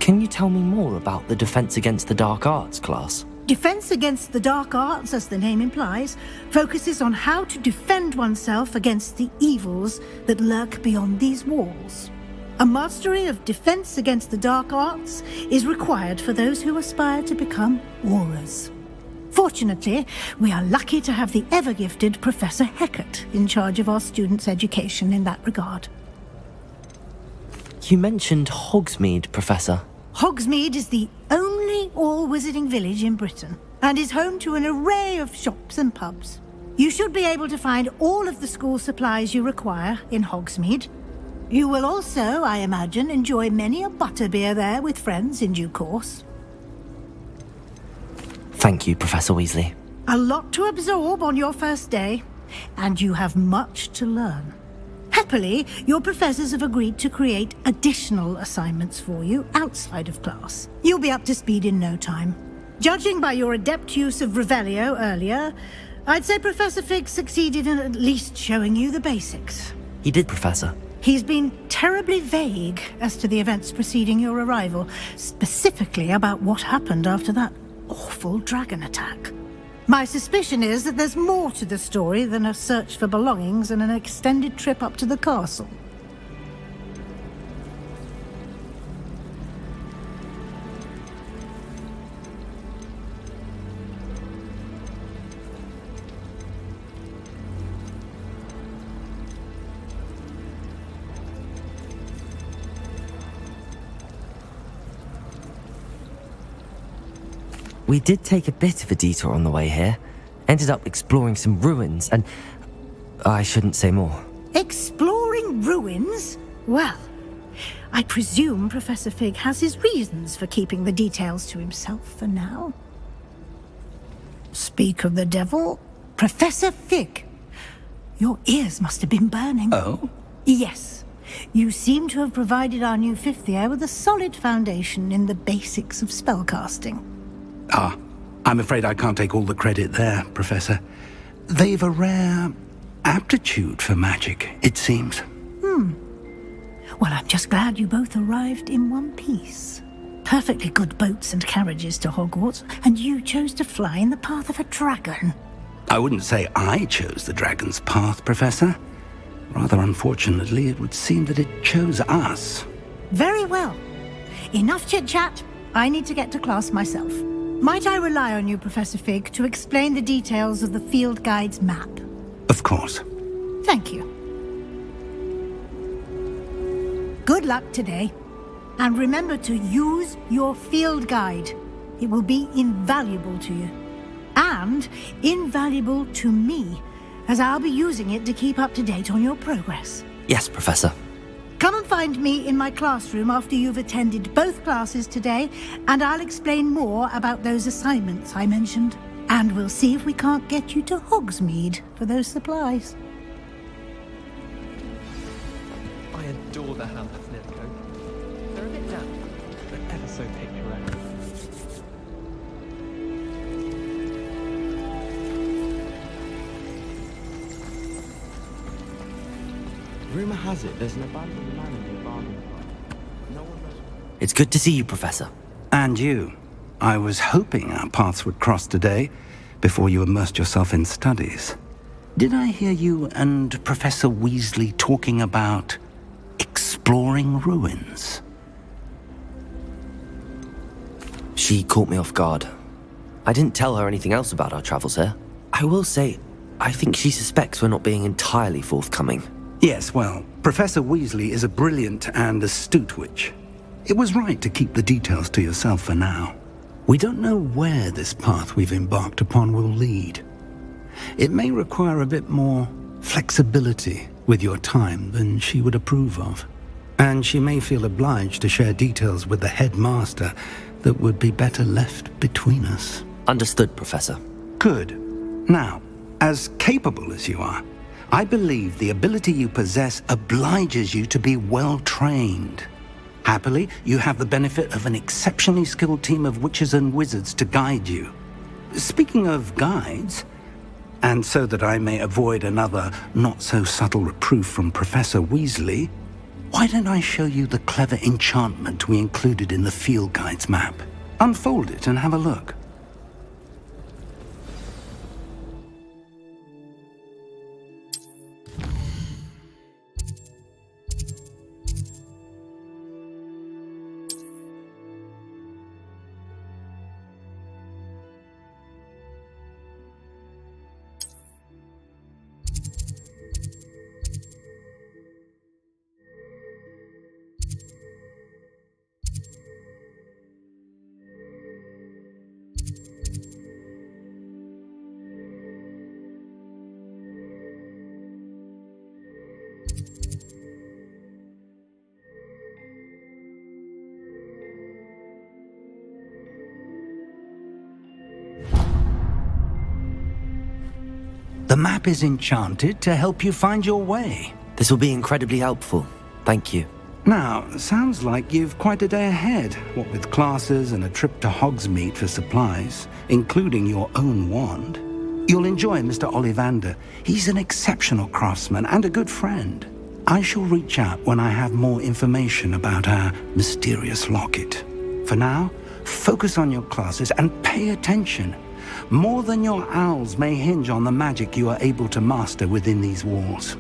Can you tell me more about the Defense Against the Dark Arts class? Defense Against the Dark Arts, as the name implies, focuses on how to defend oneself against the evils that lurk beyond these walls. A mastery of Defense Against the Dark Arts is required for those who aspire to become Aurors. Fortunately, we are lucky to have the ever-gifted Professor Heckert in charge of our students' education in that regard. You mentioned Hogsmeade, Professor. Hogsmeade is the only all-wizarding village in Britain and is home to an array of shops and pubs. You should be able to find all of the school supplies you require in Hogsmeade. You will also, I imagine, enjoy many a butterbeer there with friends in due course. Thank you, Professor Weasley. A lot to absorb on your first day, and you have much to learn. Happily, your professors have agreed to create additional assignments for you outside of class. You'll be up to speed in no time. Judging by your adept use of Revelio earlier, I'd say Professor Fig succeeded in at least showing you the basics. He did, Professor. He's been terribly vague as to the events preceding your arrival, specifically about what happened after that awful dragon attack. My suspicion is that there's more to the story than a search for belongings and an extended trip up to the castle. We did take a bit of a detour on the way here. Ended up exploring some ruins and... I shouldn't say more. Exploring ruins? Well, I presume Professor Fig has his reasons for keeping the details to himself for now. Speak of the devil, Professor Fig. Your ears must have been burning. Oh? Yes. You seem to have provided our new fifth year with a solid foundation in the basics of spellcasting. Ah, I'm afraid I can't take all the credit there, Professor. They've a rare aptitude for magic, it seems. Well, I'm just glad you both arrived in one piece. Perfectly good boats and carriages to Hogwarts, and you chose to fly in the path of a dragon. I wouldn't say I chose the dragon's path, Professor. Rather unfortunately, it would seem that it chose us. Very well. Enough chit-chat. I need to get to class myself. Might I rely on you, Professor Fig, to explain the details of the field guide's map? Of course. Thank you. Good luck today. And remember to use your field guide. It will be invaluable to you. And invaluable to me, as I'll be using it to keep up to date on your progress. Yes, Professor. Come and find me in my classroom after you've attended both classes today, and I'll explain more about those assignments I mentioned. And we'll see if we can't get you to Hogsmeade for those supplies. I adore the Hammersmith coat. They're a bit damp, but ever so picturesque. Rumour has it there's an abandoned manor near Bargain Park. No one knows. It's good to see you, Professor. And you. I was hoping our paths would cross today, before you immersed yourself in studies. Did I hear you and Professor Weasley talking about exploring ruins? She caught me off guard. I didn't tell her anything else about our travels here. I will say, I think she suspects we're not being entirely forthcoming. Yes, well, Professor Weasley is a brilliant and astute witch. It was right to keep the details to yourself for now. We don't know where this path we've embarked upon will lead. It may require a bit more flexibility with your time than she would approve of. And she may feel obliged to share details with the headmaster that would be better left between us. Understood, Professor. Good. Now, as capable as you are, I believe the ability you possess obliges you to be well trained. Happily, you have the benefit of an exceptionally skilled team of witches and wizards to guide you. Speaking of guides, and so that I may avoid another not-so-subtle reproof from Professor Weasley, why don't I show you the clever enchantment we included in the field guide's map? Unfold it and have a look. The map is enchanted to help you find your way. This will be incredibly helpful. Thank you. Now, sounds like you've quite a day ahead, what with classes and a trip to Hogsmeade for supplies, including your own wand. You'll enjoy Mr. Ollivander. He's an exceptional craftsman and a good friend. I shall reach out when I have more information about our mysterious locket. For now, focus on your classes and pay attention. More than your owls may hinge on the magic you are able to master within these walls.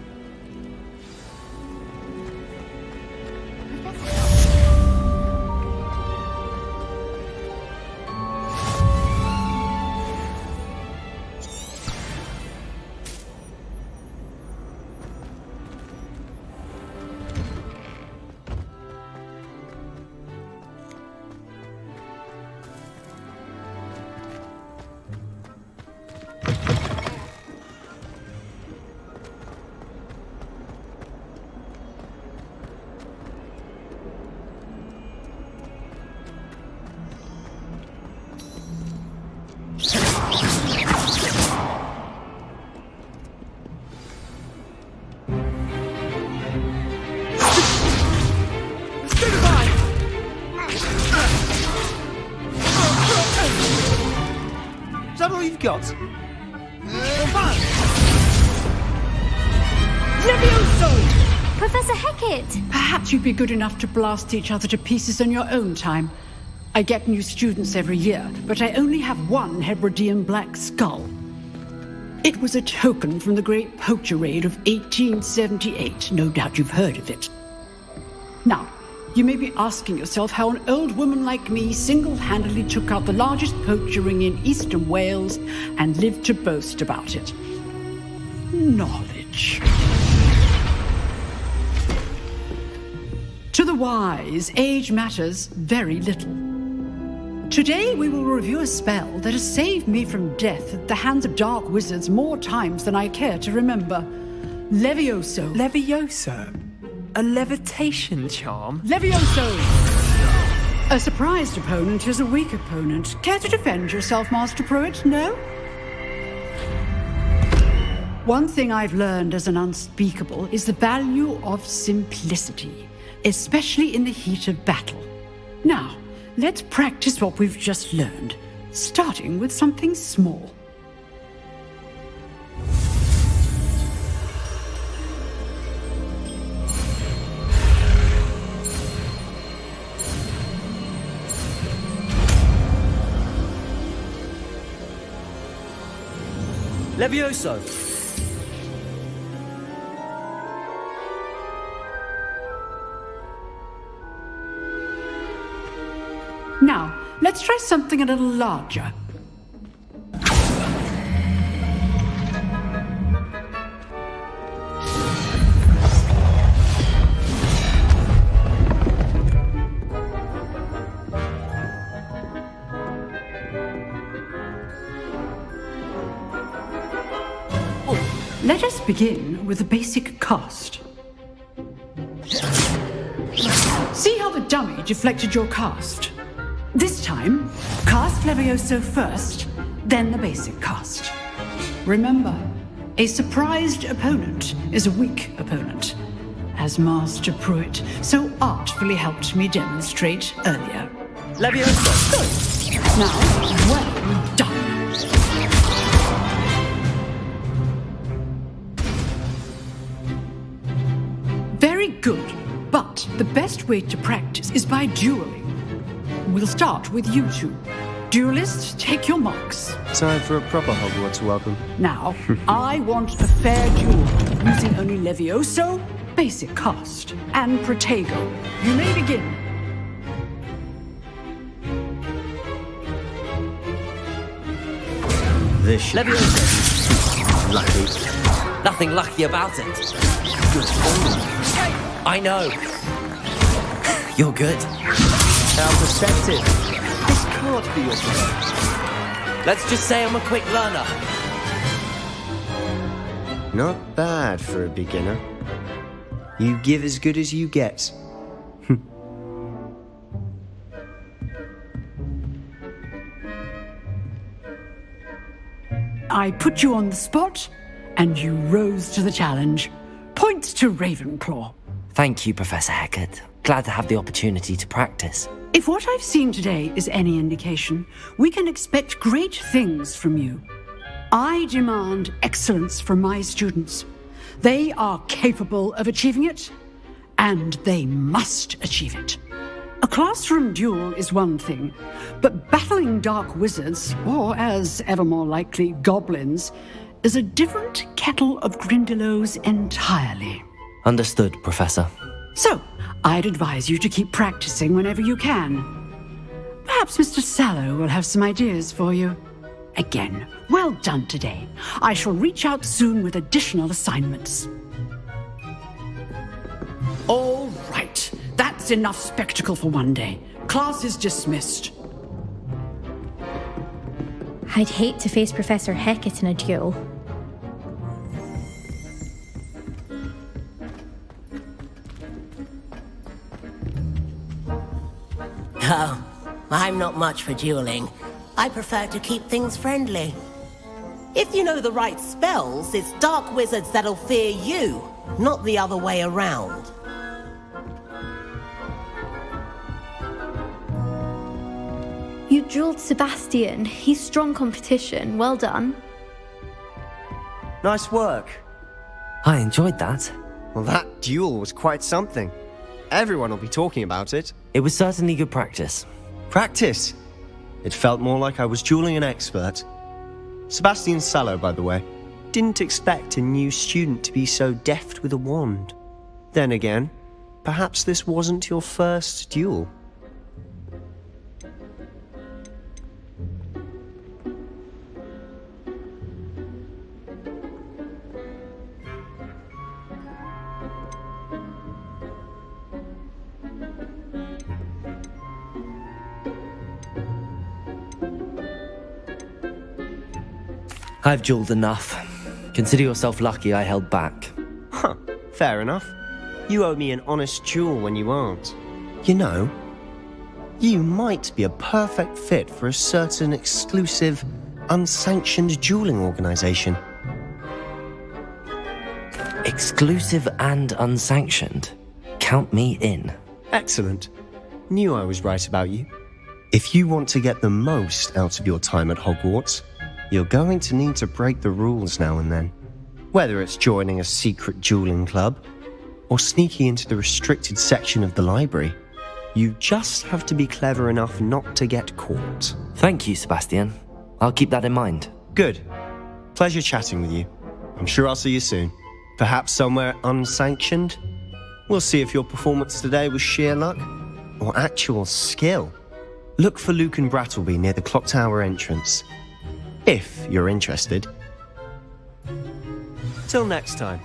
Is that all you've got? Levioso! Professor Hecat! Perhaps you'd be good enough to blast each other to pieces in your own time. I get new students every year, but I only have one Hebridean black skull. It was a token from the Great Poacher Raid of 1878. No doubt you've heard of it. Now, you may be asking yourself how an old woman like me single-handedly took out the largest poacher ring in eastern Wales and lived to boast about it. Knowledge. To the wise, age matters very little. Today we will review a spell that has saved me from death at the hands of dark wizards more times than I care to remember. Levioso. Levioso? A levitation charm? Levioso! A surprised opponent is a weak opponent. Care to defend yourself, Master Pruitt? No? One thing I've learned as an unspeakable is the value of simplicity, especially in the heat of battle. Now, let's practice what we've just learned, starting with something small. Levioso! Now, let's Let's try something a little larger. Let us begin with the basic cast. See how the dummy deflected your cast? This time, cast Levioso first, then the basic cast. Remember, a surprised opponent is a weak opponent, as Master Pruitt so artfully helped me demonstrate earlier. Levioso! Good. Now, well done. Very good, but the best way to practice is by dueling. We'll start with you two. Duelists, take your marks. Time for a proper Hogwarts welcome. Now, I want a fair duel, using only Levioso, basic cast, and Protego. You may begin. This Levioso. lucky. Nothing lucky about it. Good ball. I know. You're good. How perceptive. This can't be your plan. Let's just say I'm a quick learner. Not bad for a beginner. You give as good as you get. I put you on the spot, and you rose to the challenge. Points to Ravenclaw. Thank you, Professor Hecat. Glad to have the opportunity to practice. If what I've seen today is any indication, we can expect great things from you. I demand excellence from my students. They are capable of achieving it, and they must achieve it. A classroom duel is one thing, but battling dark wizards, or as ever more likely, goblins, is a different kettle of Grindylows entirely. Understood, Professor. So, I'd advise you to keep practicing whenever you can. Perhaps Mr. Sallow will have some ideas for you. Again, well done today. I shall reach out soon with additional assignments. All right. That's enough spectacle for one day. Class is dismissed. I'd hate to face Professor Hecat in a duel. Oh, I'm not much for dueling. I prefer to keep things friendly. If you know the right spells, it's dark wizards that'll fear you, not the other way around. You dueled Sebastian. He's strong competition. Well done. Nice work. I enjoyed that. Well, that duel was quite something. Everyone will be talking about it. It was certainly good practice. Practice? It felt more like I was dueling an expert. Sebastian Sallow, by the way. Didn't expect a new student to be so deft with a wand. Then again, perhaps this wasn't your first duel. I've dueled enough. Consider yourself lucky I held back. Huh, fair enough. You owe me an honest duel when you aren't. You know, you might be a perfect fit for a certain exclusive, unsanctioned dueling organization. Exclusive and unsanctioned? Count me in. Excellent. Knew I was right about you. If you want to get the most out of your time at Hogwarts, you're going to need to break the rules now and then. Whether it's joining a secret dueling club or sneaking into the restricted section of the library, you just have to be clever enough not to get caught. Thank you, Sebastian. I'll keep that in mind. Good. Pleasure chatting with you. I'm sure I'll see you soon. Perhaps somewhere unsanctioned? We'll see if your performance today was sheer luck or actual skill. Look for Luke and Brattleby near the clock tower entrance. If you're interested. Till next time.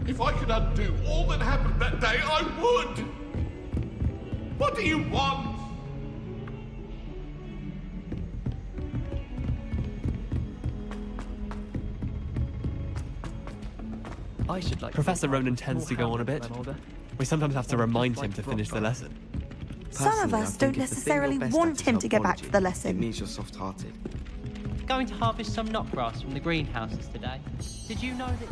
If I could undo all that happened that day, I would! What do you want? I should like. Professor Ronan tends to go on a bit. We sometimes have to remind him to finish the lesson. Some of us don't necessarily want him to get back to the lesson. It means you're soft-hearted. Going to harvest some knotgrass from the greenhouses today. Did you know that...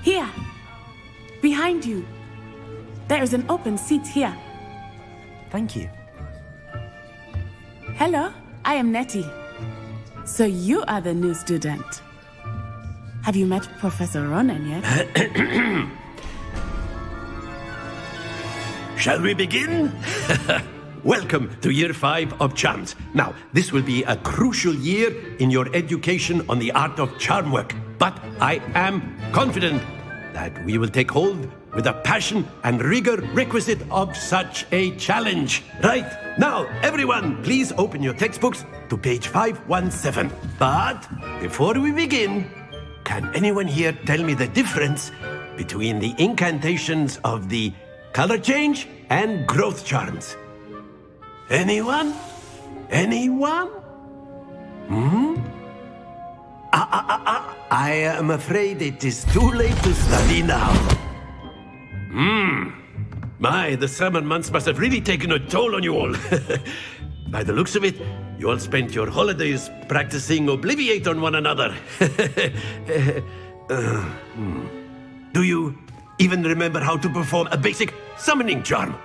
Here! Behind you! There is an open seat here. Thank you. Hello, I am Nettie. So you are the new student. Have you met Professor Ronan yet? Shall we begin? Welcome to Year 5 of Charms. Now, this will be a crucial year in your education on the art of charm work. But I am confident that we will take hold with the passion and rigor requisite of such a challenge. Right, now, everyone, please open your textbooks to page 517. But before we begin, can anyone here tell me the difference between the incantations of the color change and growth charms? Anyone? Anyone? I am afraid it is too late to study now. My, the summer months must have really taken a toll on you all. By the looks of it, you all spent your holidays practicing Obliviate on one another. Do you even remember how to perform a basic summoning charm?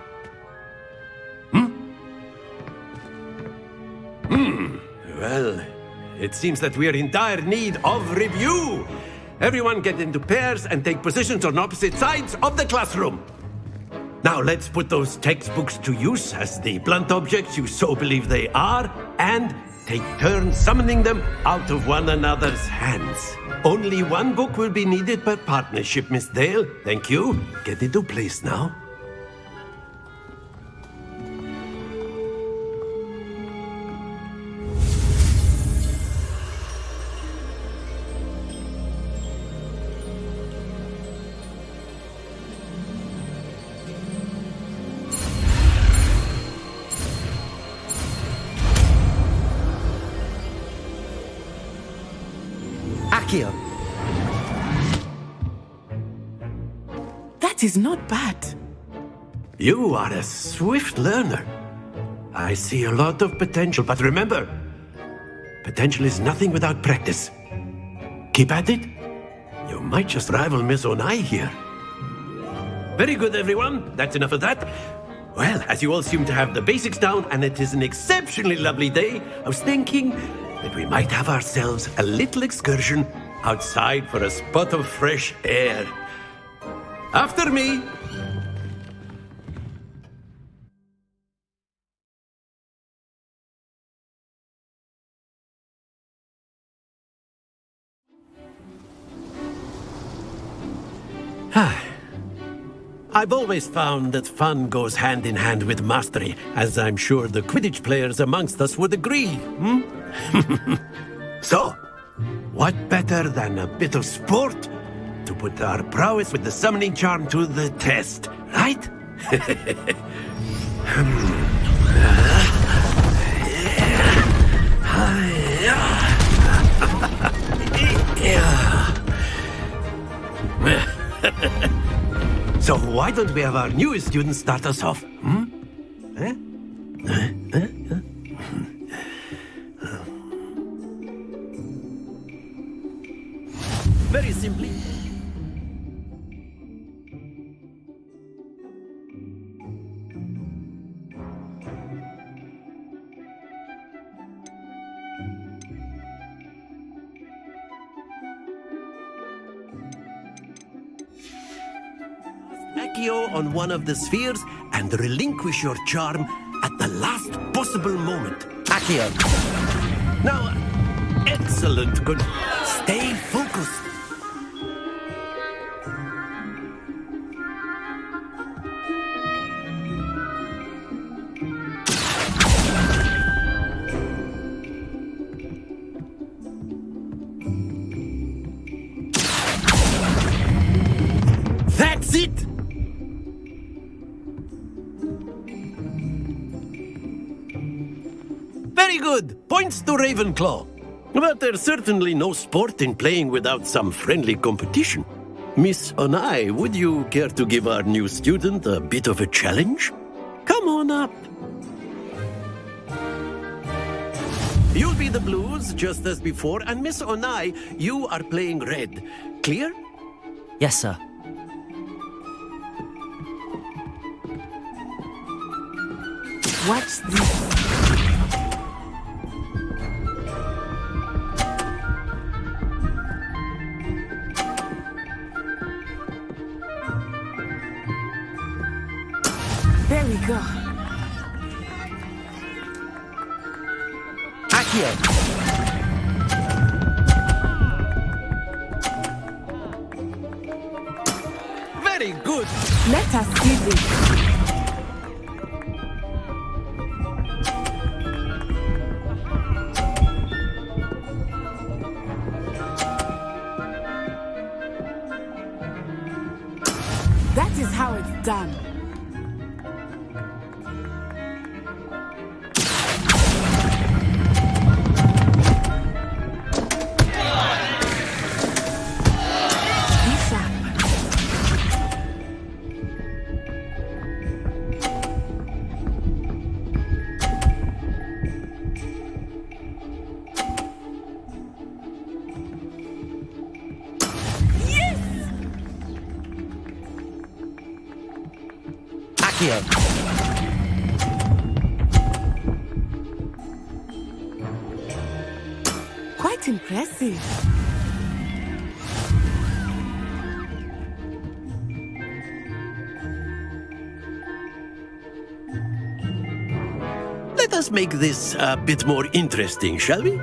Well, it seems that we are in dire need of review. Everyone get into pairs and take positions on opposite sides of the classroom. Now let's put those textbooks to use as the blunt objects you so believe they are, and take turns summoning them out of one another's hands. Only one book will be needed per partnership, Miss Dale. Thank you. Get into place now. That is not bad. You are a swift learner. I see a lot of potential, but remember, potential is nothing without practice. Keep at it. You might just rival Miss Onai here. Very good, everyone. That's enough of that. Well, as you all seem to have the basics down, and it is an exceptionally lovely day, I was thinking that we might have ourselves a little excursion outside for a spot of fresh air. After me. I've always found that fun goes hand in hand with mastery, as I'm sure the Quidditch players amongst us would agree. So, what better than a bit of sport to put our prowess with the summoning charm to the test, right? So why don't we have our newest student start us off? Very simply. Accio on one of the spheres and relinquish your charm at the last possible moment. Accio. Now, excellent. Good. Stay focused. That's it! Very good. Points to Ravenclaw. But there's certainly no sport in playing without some friendly competition. Miss Onai, would you care to give our new student a bit of a challenge? Come on up. You'll be the blues, just as before, and Miss Onai, you are playing red. Clear? Yes, sir. Watch this. There we go. Accio. Very good. Let us see this. That is how it's done. Accio. Quite impressive. Let us make this a bit more interesting, shall we?